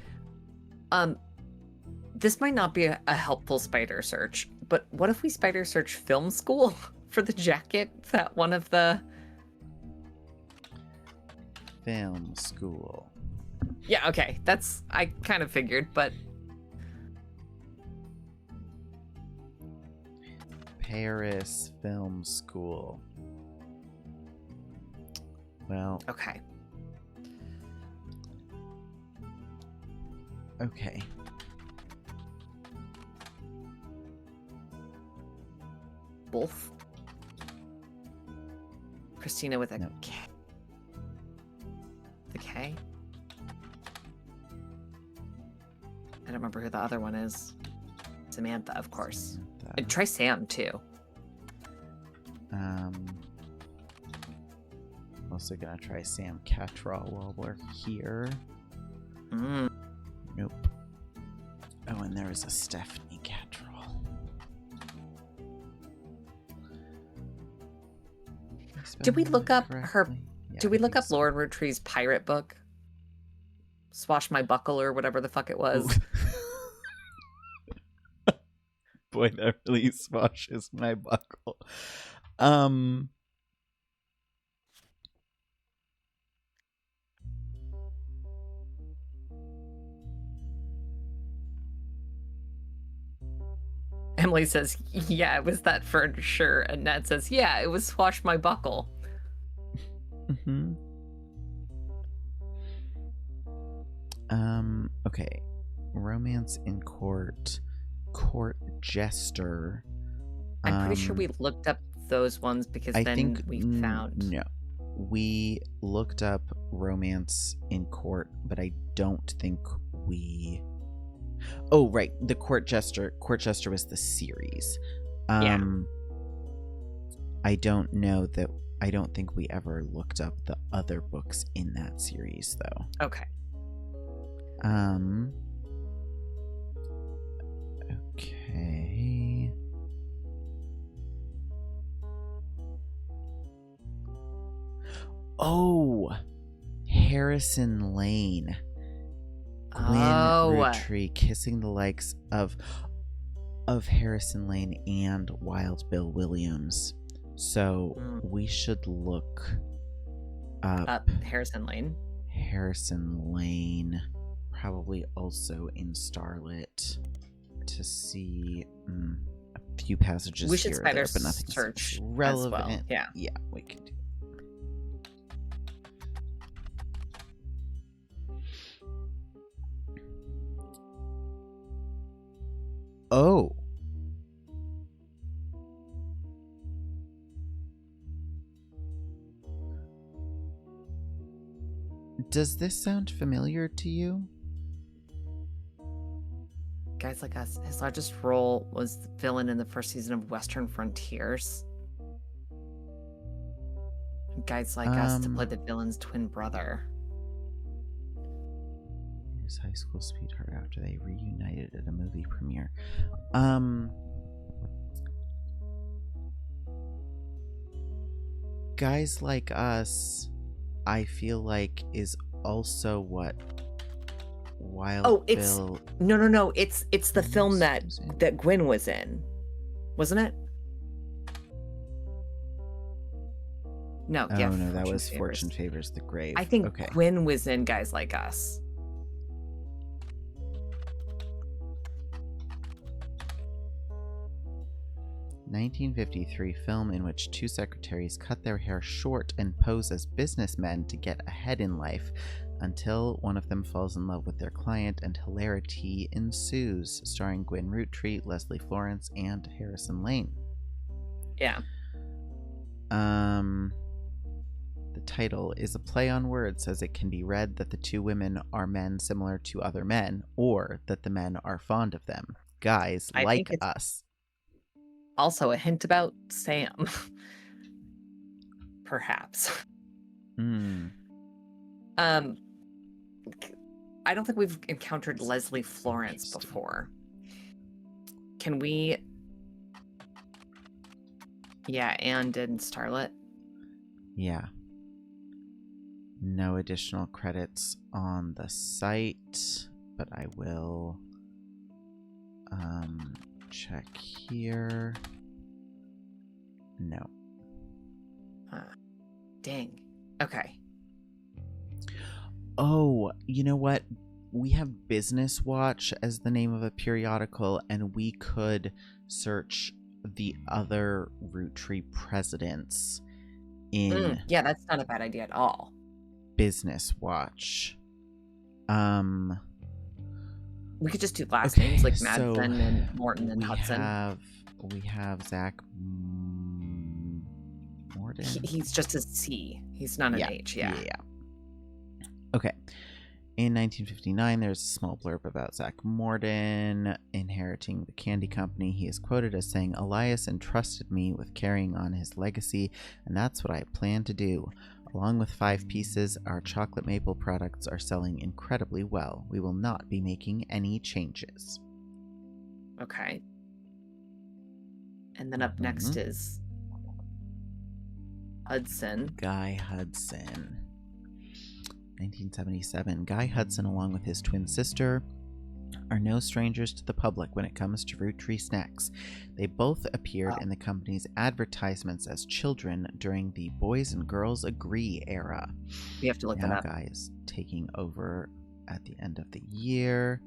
This might not be a helpful spider search, but what if we spider search film school for the jacket that one of the... Film school. Yeah, okay, that's... I kind of figured, but... Paris Film School. Well, Okay. okay. Wolf. Christina with a No. K. The K? I don't remember who the other one is. Samantha, of course. And try Sam, too. Also gonna try Sam Cattrall while we're here. Mm. Nope. Oh, and there is a Stephanie Cattrall. Did we look up her... correctly? Yeah, Did we I look think up so. Lauren Roottrees' pirate book? Swash My Buckle or whatever the fuck it was. Boy, that really swashes my buckle. Emily says, yeah, it was that for sure. And Ned says, yeah, it was Swash My Buckle. Mm-hmm. Okay. Romance in Court. Court Jester. I'm pretty sure we looked up those ones because I then think we found... no. We looked up Romance in Court, but I don't think we... Oh, right. The Court Jester. Court Jester was the series. Yeah. I don't know that... I don't think we ever looked up the other books in that series, though. Okay. Okay. Oh, Harrison Lane. Gwen Roottrees kissing the likes of Harrison Lane and Wild Bill Williams. So we should look up Harrison Lane. Harrison Lane, probably also in Starlit, to see a few passages We should here or spider there, but nothing search relevant. as well. Yeah. Yeah, we can do. Oh. Does this sound familiar to you? Guys Like Us, his largest role was the villain in the first season of Western Frontiers. Guys Like Us to play the villain's twin brother. His high school sweetheart after they reunited at a movie premiere. Guys Like Us I feel like is also what Wild Oh, it's Bill. no. It's the film that Susan. Gwen was in, wasn't it? No, Oh yeah, no, that Fortune was Favors. Fortune Favors the Grave. I think Okay. Gwen was in Guys Like Us. (1953) film in which two secretaries cut their hair short and pose as businessmen to get ahead in life until one of them falls in love with their client and hilarity ensues, starring Gwen Roottrees, Leslie Florence, and Harrison Lane. Yeah. The title is a play on words, as it can be read that the two women are men similar to other men, or that the men are fond of them. Guys I like think it's us. also a hint about Sam. Perhaps. Hmm. I don't think we've encountered Leslie Florence Interesting. before. Can we? Yeah, Anne did Starlet. Yeah. No additional credits on the site, but I will check here. No. Dang. Okay. Oh, you know what? We have Business Watch as the name of a periodical, and we could search the other Roottrees presidents in Yeah, that's not a bad idea at all. Business Watch. We could just do last Okay, names like so Madsen and Morton and we Hudson. we have Zach Morton. He's just a C. He's not an H. Yeah. Okay. In 1959, there's a small blurb about Zach Morton inheriting the candy company. He is quoted as saying, "Elias entrusted me with carrying on his legacy, and that's what I plan to do. Along with 5 pieces, our chocolate maple products are selling incredibly well. We will not be making any changes." Okay. And then up next is Hudson. Guy Hudson. 1977. Guy Hudson, along with his twin sister, are no strangers to the public when it comes to Roottrees snacks. They both appeared in the company's advertisements as children during the Boys and Girls Agree era. We have to look that Now up. Guy is taking over at the end of the year.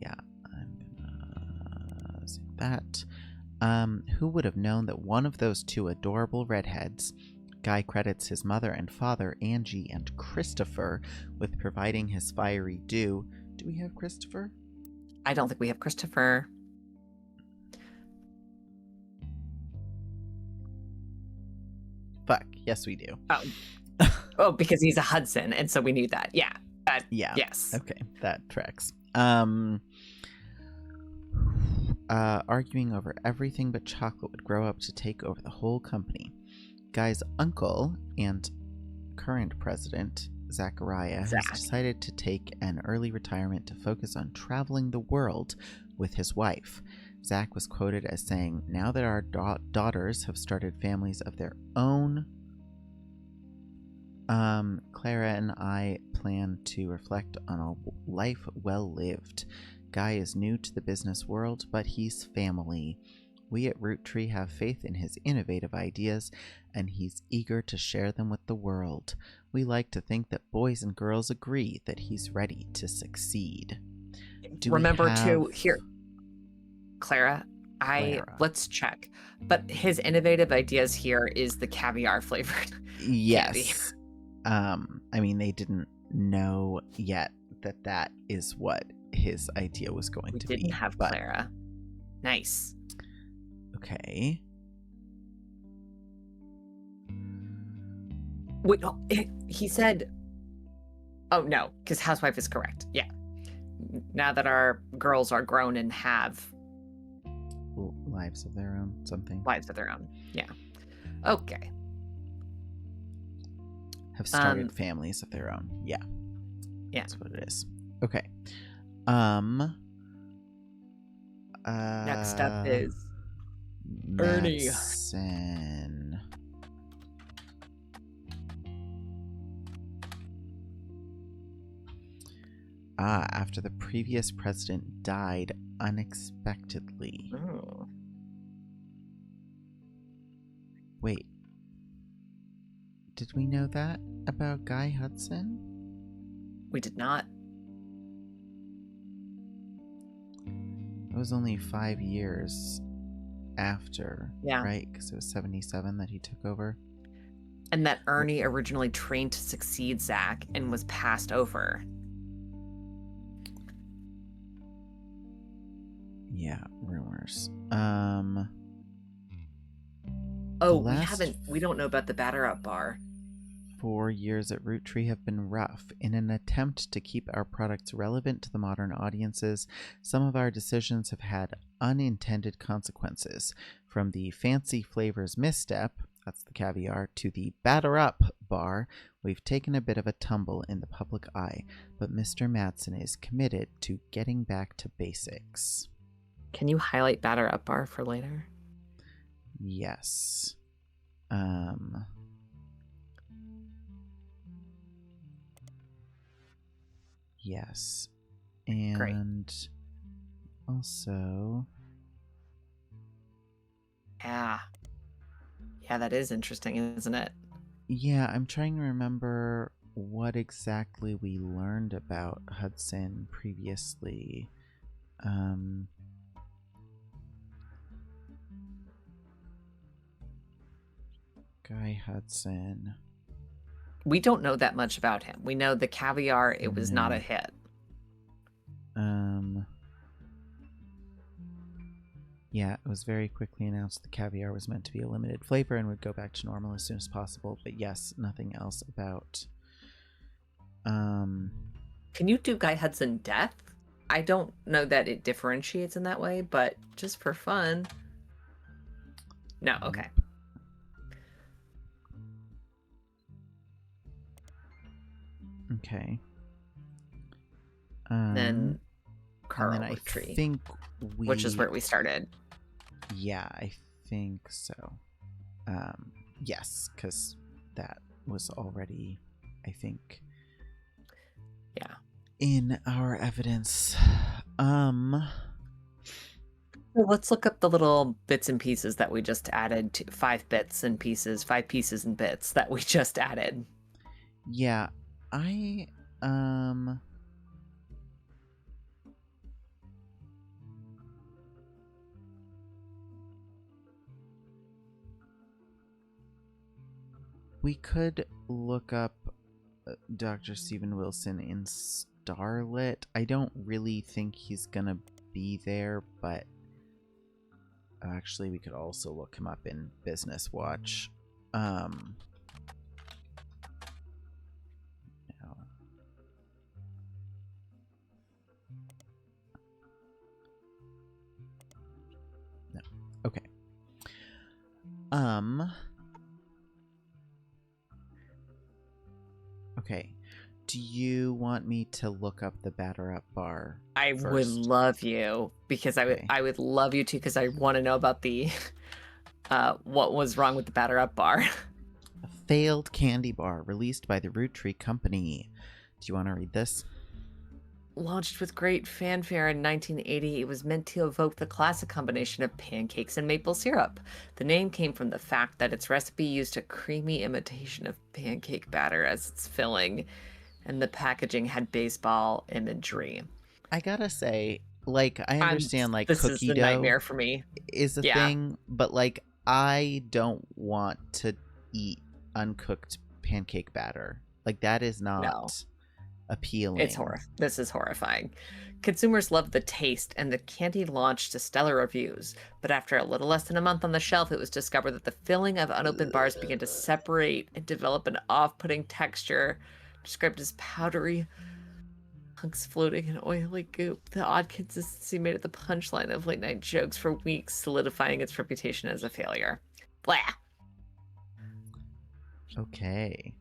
Yeah, I'm gonna say that. Who would have known that one of those two adorable redheads, Guy credits his mother and father, Angie and Christopher, with providing his fiery due. Do we have Christopher? I don't think we have Christopher. Fuck, yes we do. Oh, because he's a Hudson, and so we knew that. Yeah. Yeah. Yes. Okay, that tracks. Arguing over everything but chocolate would grow up to take over the whole company. Guy's uncle and current president, Zachariah, has decided to take an early retirement to focus on traveling the world with his wife. Zach was quoted as saying, "Now that our daughters have started families of their own, Clara and I plan to reflect on a life well lived. Guy is new to the business world, but he's family. We at Roottrees have faith in his innovative ideas, and he's eager to share them with the world. We like to think that Boys and Girls agree that he's ready to succeed." Remember to here, Clara. Clara. Let's check. But his innovative ideas here is the caviar flavored. Yes. I mean, they didn't know yet that is what his idea was going We to be. didn't have but- Clara. Nice. Okay. Wait, no, he said. Oh no, because housewife is correct. Yeah. Now that our girls are grown and have Lives of their own, something. lives of their own. Yeah. Okay. Have started families of their own. Yeah. Yeah. That's what it is. Okay. Next up is Ernie. Madsen. After the previous president died unexpectedly. Oh. Wait. Did we know that about Guy Hudson? We did not. It was only 5 years after, Yeah. right? Because it was 77 that he took over. And that Ernie originally trained to succeed Zach and was passed over. Yeah, rumors. Oh, last we don't know about the batter up bar. 4 years at Roottrees have been rough. In an attempt to keep our products relevant to the modern audiences, some of our decisions have had unintended consequences. From the fancy flavors misstep, that's the caviar, to the batter up bar, we've taken a bit of a tumble in the public eye, but Mr. Mattson is committed to getting back to basics. Can you highlight batter up bar for later? Yes. Yes. And Great. also, Yeah. Yeah, that is interesting, isn't it? yeah, I'm trying to remember what exactly we learned about Hudson previously. Guy Hudson. We don't know that much about him. We know the caviar, it was not a No. hit. Yeah, it was very quickly announced the caviar was meant to be a limited flavor and would go back to normal as soon as possible. But yes, nothing else about. Can you do Guy Hudson Death? I don't know that it differentiates in that way, but just for fun. No, okay. Okay. Then Carl and then I Tree, think which is where we started. Yeah, I think so. Yes, because that was already, I think, Yeah. in our evidence. Well, let's look up the little bits and pieces that we just added to 5 bits and pieces, 5 pieces and bits that we just added. Yeah, I we could look up Dr. Steven Wilson in Starlit. I don't really think he's gonna be there, but actually we could also look him up in Business Watch. No. No. Okay. Okay. Do you want me to look up the batter up bar? I would first? love you because Okay. I would love you to because I want to know about the what was wrong with the batter up bar. A failed candy bar released by the Roottrees Company. Do you want to read this? Launched with great fanfare in 1980, it was meant to evoke the classic combination of pancakes and maple syrup. The name came from the fact that its recipe used a creamy imitation of pancake batter as its filling, and the packaging had baseball imagery. I gotta say, like, I understand, like, this cookie is the dough nightmare for me. is a Yeah. thing, but, like, I don't want to eat uncooked pancake batter. Like, that is not appealing. This is horrifying. Consumers loved the taste, and the candy launched to stellar reviews. But after a little less than a month on the shelf, it was discovered that the filling of unopened bars began to separate and develop an off-putting texture, described as powdery hunks floating in oily goop. The odd consistency made it the punchline of late-night jokes for weeks, solidifying its reputation as a failure. Blah. Okay.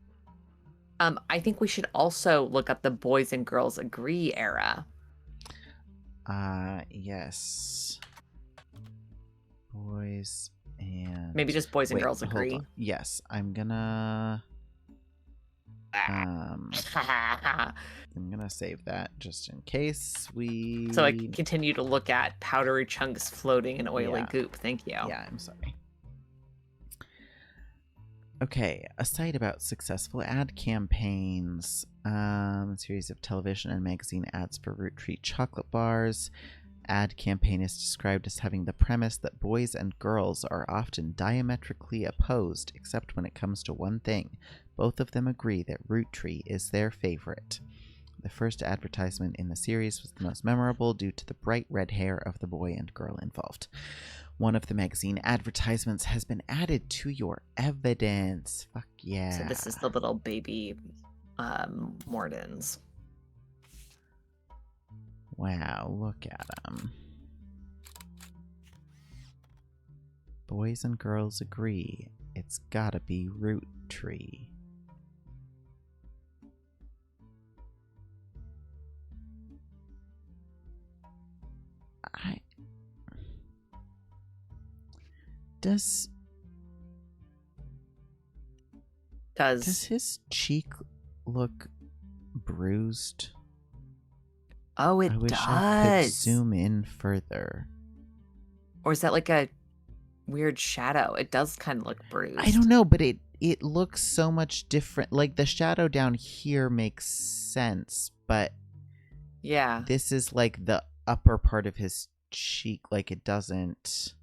I think we should also look up the Boys and Girls Agree era. Yes. Boys and... Maybe just Boys and Wait, Girls hold Agree. on. Yes, I'm gonna... I'm gonna save that just in case we. So I can continue to look at powdery chunks floating in oily Yeah. goop. Thank you. Yeah, I'm sorry. Okay, a site about successful ad campaigns. A series of television and magazine ads for Roottrees chocolate bars. Ad campaign is described as having the premise that boys and girls are often diametrically opposed, except when it comes to one thing. Both of them agree that Roottrees is their favorite. The first advertisement in the series was the most memorable due to the bright red hair of the boy and girl involved. One of the magazine advertisements has been added to your evidence. Fuck yeah. So this is the little baby Mordens. Wow, look at them. Boys and girls agree. It's gotta be Roottrees. Does his cheek look bruised? Oh, it I wish does. I could zoom in further. Or is that like a weird shadow? It does kind of look bruised. I don't know, but it looks so much different. Like the shadow down here makes sense, but Yeah. this is like the upper part of his cheek, like it doesn't.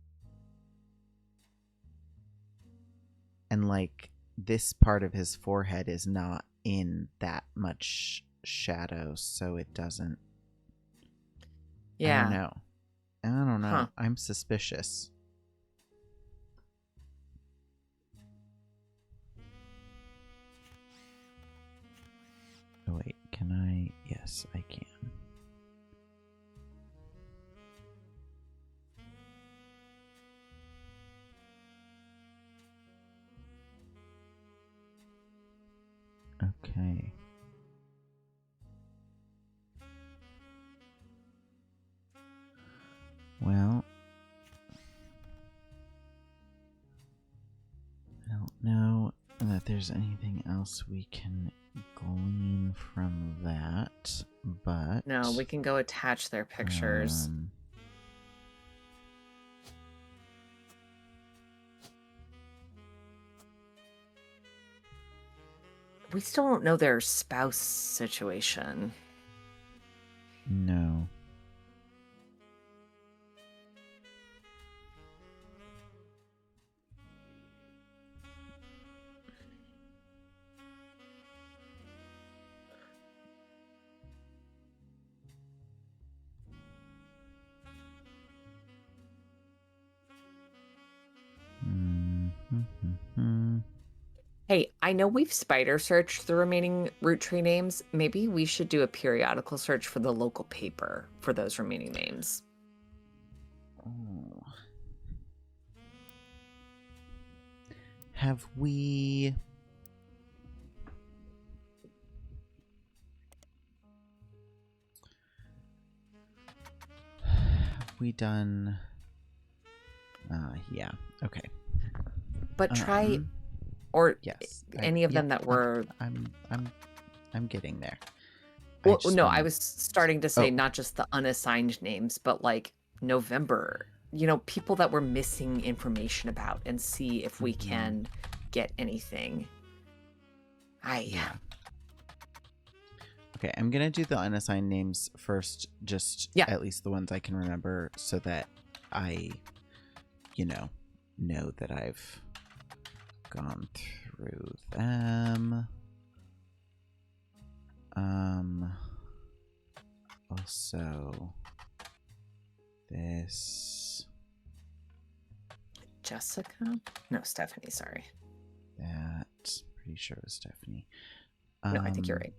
And like this part of his forehead is not in that much shadow, so it doesn't. Yeah. I don't know. Huh. I'm suspicious. Oh wait, can I? Yes, I can. Okay. Well, I don't know that there's anything else we can glean from that, but No, we can go attach their pictures. We still don't know their spouse situation. No. Hey, I know we've spider searched the remaining Roottrees names. Maybe we should do a periodical search for the local paper for those remaining names. Oh. Have we... Have we done... yeah, okay. But try... Or yes, any of them that were... I'm getting there. Well, no, I was starting to say Oh. not just the unassigned names, but like November, you know, people that we're missing information about, and see if we can get anything. Yeah. Okay, I'm gonna do the unassigned names first, just at least the ones I can remember, so that I, know that I've gone through them. Also, this... Jessica? No, Stephanie, sorry. That, pretty sure it was Stephanie. No, I think you're right.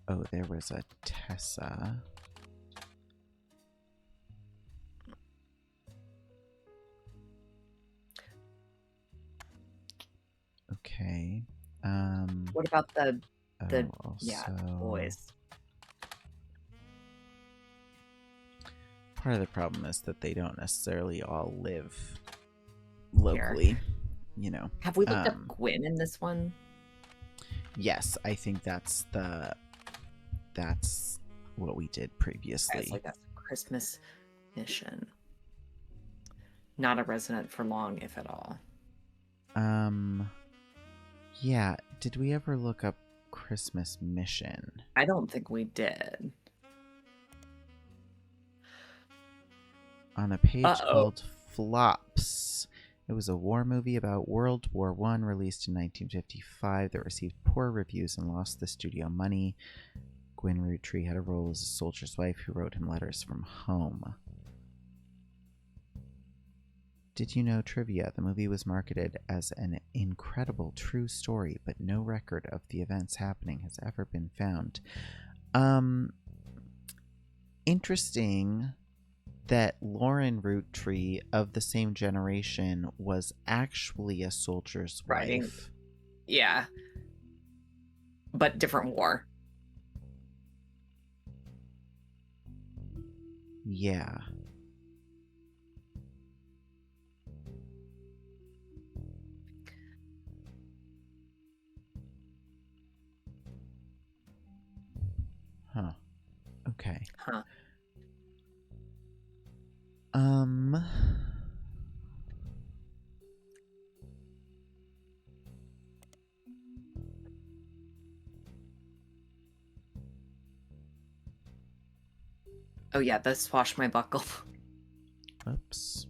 Oh, there was a Tessa. Okay. What about the also, boys? Part of the problem is that they don't necessarily all live locally. you know. Have we looked up Gwyn in this one? Yes, I think that's what we did previously. It's like a Christmas mission. Not a resident for long, if at all. Yeah, did we ever look up Christmas mission? I don't think we did. On a page Uh-oh. called Flops. It was a war movie about World War I, released in 1955, that received poor reviews and lost the studio money. Gwyn Roottrees had a role as a soldier's wife who wrote him letters from home. Did you know trivia? The movie was marketed as an incredible true story, but no record of the events happening has ever been found. Interesting that Lauren Roottrees, of the same generation, was actually a soldier's wife. Yeah. But different war. Yeah. Huh. Okay. Huh. Oh yeah, the swashbuckle. Oops.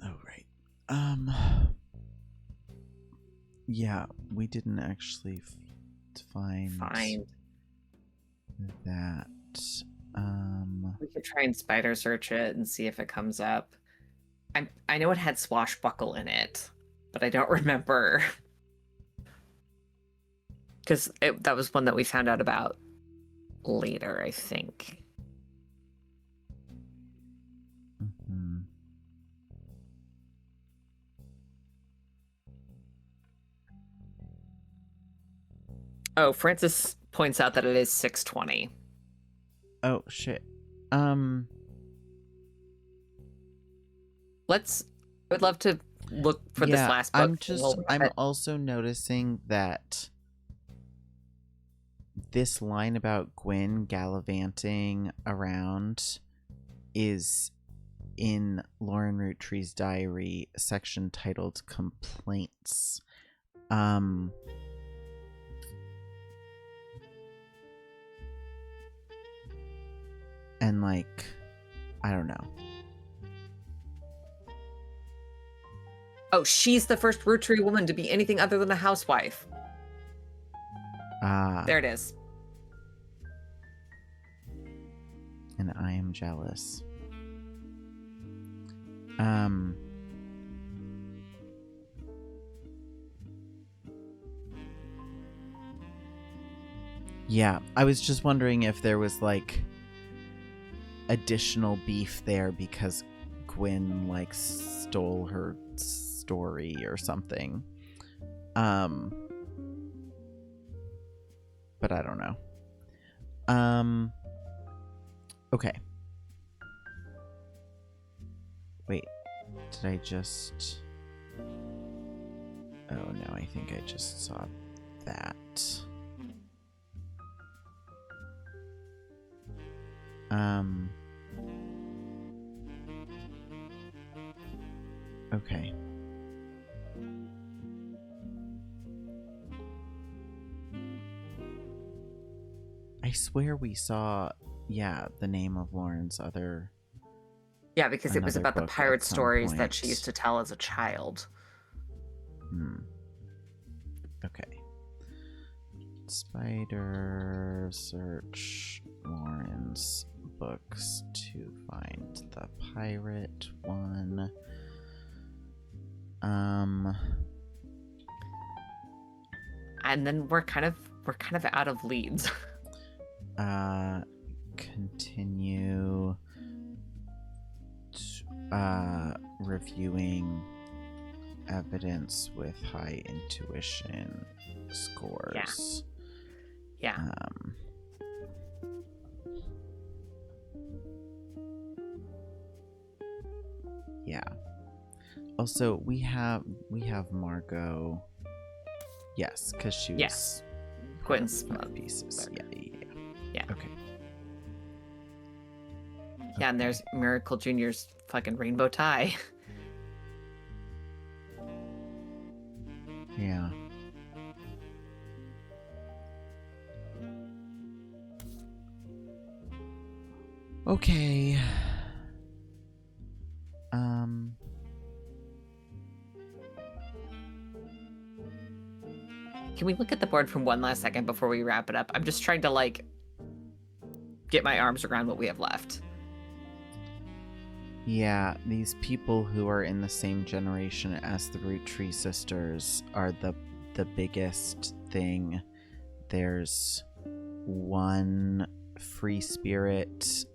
Oh, right. Yeah, we didn't actually find that. We could try and spider search it and see if it comes up. I know it had swashbuckle in it, but I don't remember. Because that was one that we found out about later, I think. Mm-hmm. Oh, Francis points out that it is 6:20. Oh, shit. I would love to look for this last book. I'm also noticing that this line about Gwyn gallivanting around is in Lauren Roottrees' diary, section titled Complaints. And like, I don't know. Oh, she's the first Roottrees woman to be anything other than a housewife. There it is. And I am jealous. Yeah, I was just wondering if there was like additional beef there because Gwyn like stole her story or something. But I don't know. Okay. Wait, did I just... Oh no, I think I just saw that. Okay. I swear we saw, the name of Lauren's other... Yeah, because it was another about the book at pirate some stories that point. she used to tell as a child. Okay. Spider search Lauren's books to find the pirate one. And then we're kind of out of leads. Continue reviewing evidence with high intuition scores. Yeah. Yeah. Also, we have Margot. Yes, because she was Yes. part of Quinn's Five Pieces. mother. Yeah. Yeah. Okay. Yeah, and there's Miracle Jr.'s fucking rainbow tie. Yeah. Okay. Can we look at the board for one last second before we wrap it up? I'm just trying to, like, get my arms around what we have left. Yeah, these people who are in the same generation as the Roottrees sisters are the biggest thing. There's one free spirit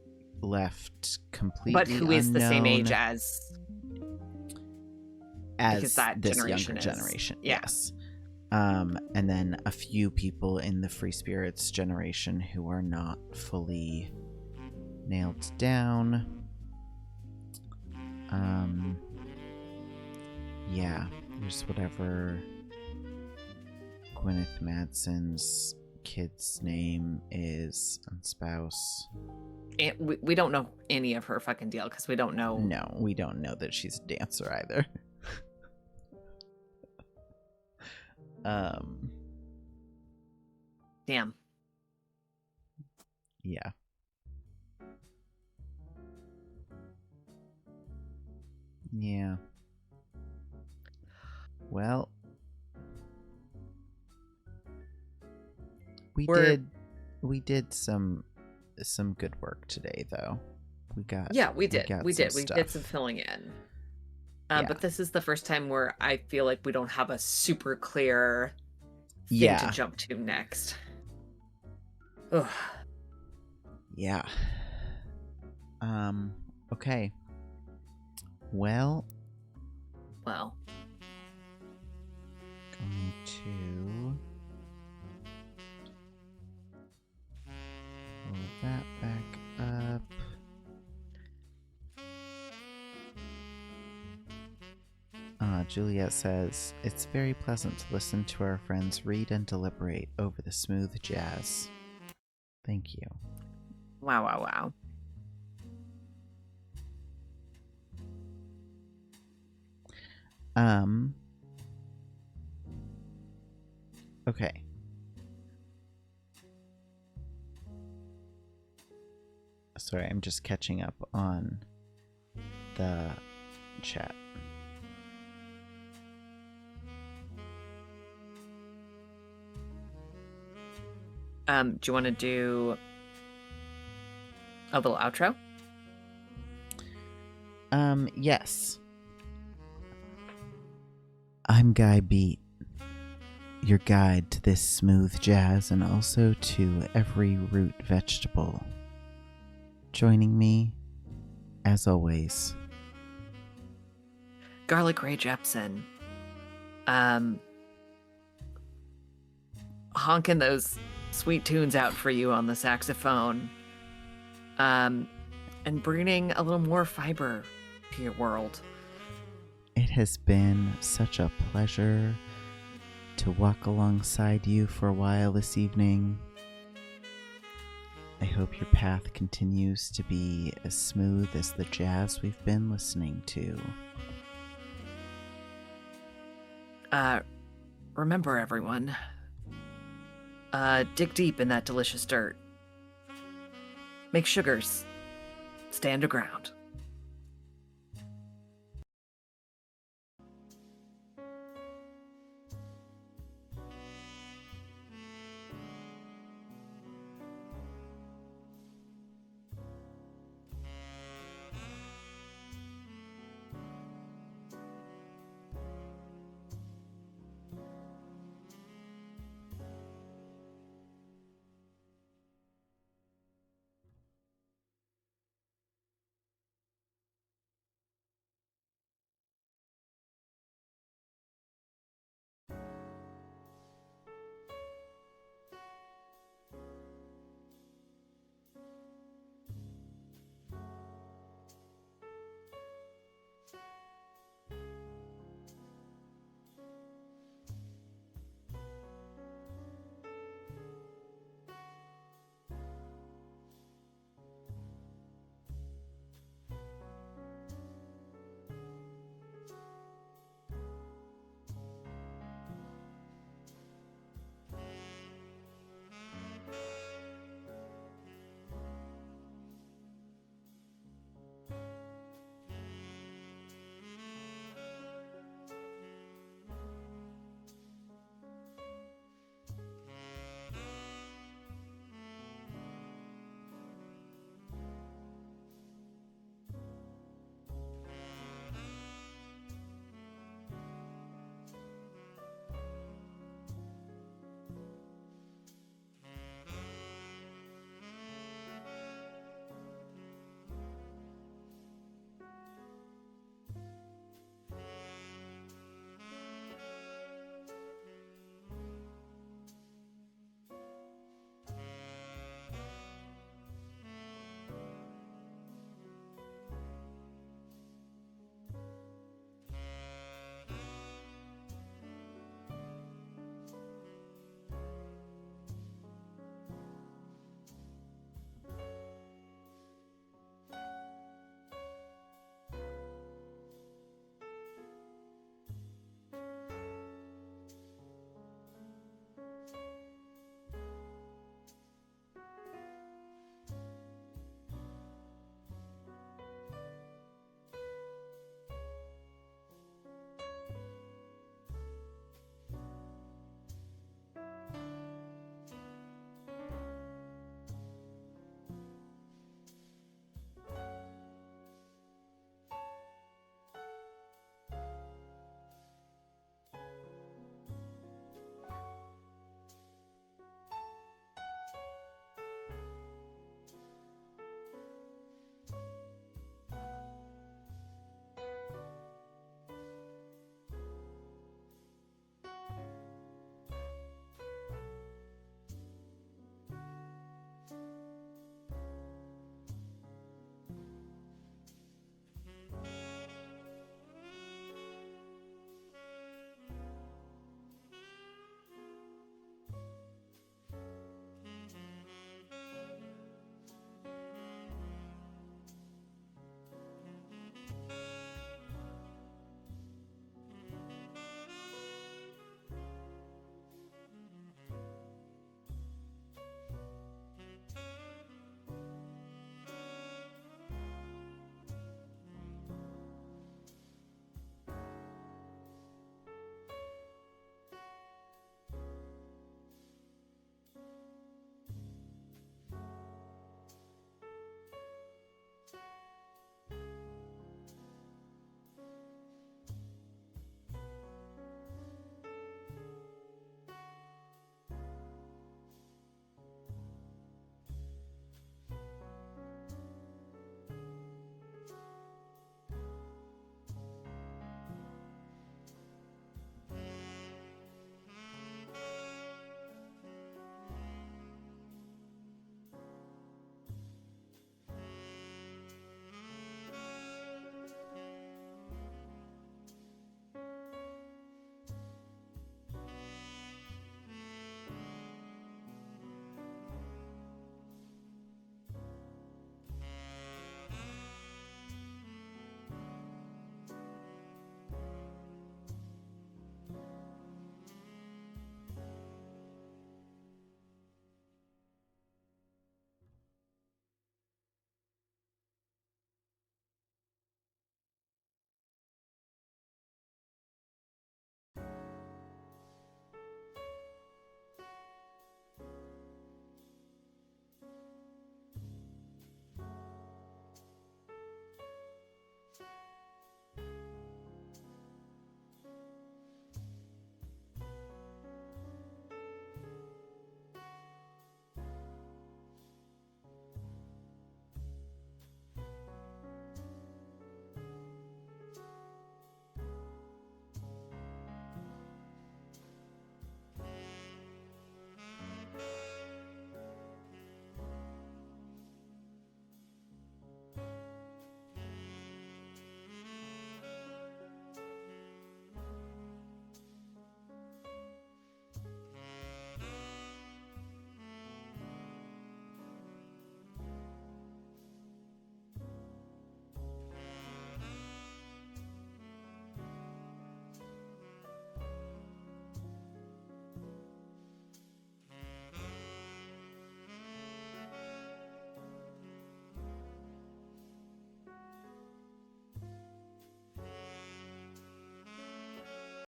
left completely But who is the same age unknown as as that this generation younger is. generation. Yeah. Yes. And then a few people in the free spirits generation who are not fully nailed down. Yeah, there's whatever Gwyneth Madsen's kid's name is and spouse. And we don't know any of her fucking deal because we don't know. No, we don't know that she's a dancer either. Damn. Yeah. Yeah. Well, we did some good work today, though. We did. We did some filling in. Yeah. But this is the first time where I feel like we don't have a super clear thing Yeah. to jump to next. Ugh. Yeah. Okay. Well, Well, going to roll that back up. Juliet says, "It's very pleasant to listen to our friends read and deliberate over the smooth jazz." Thank you. wow. Okay. Sorry, I'm just catching up on the chat. Do you want to do a little outro? Yes. I'm Guy Beat, your guide to this smooth jazz and also to every root vegetable. Joining me, as always, Garlic Ray Jepsen. Honking those sweet tunes out for you on the saxophone. And bringing a little more fiber to your world. it has been such a pleasure to walk alongside you for a while this evening. I hope your path continues to be as smooth as the jazz we've been listening to. Remember, everyone, dig deep in that delicious dirt. Make sugars. Stay underground.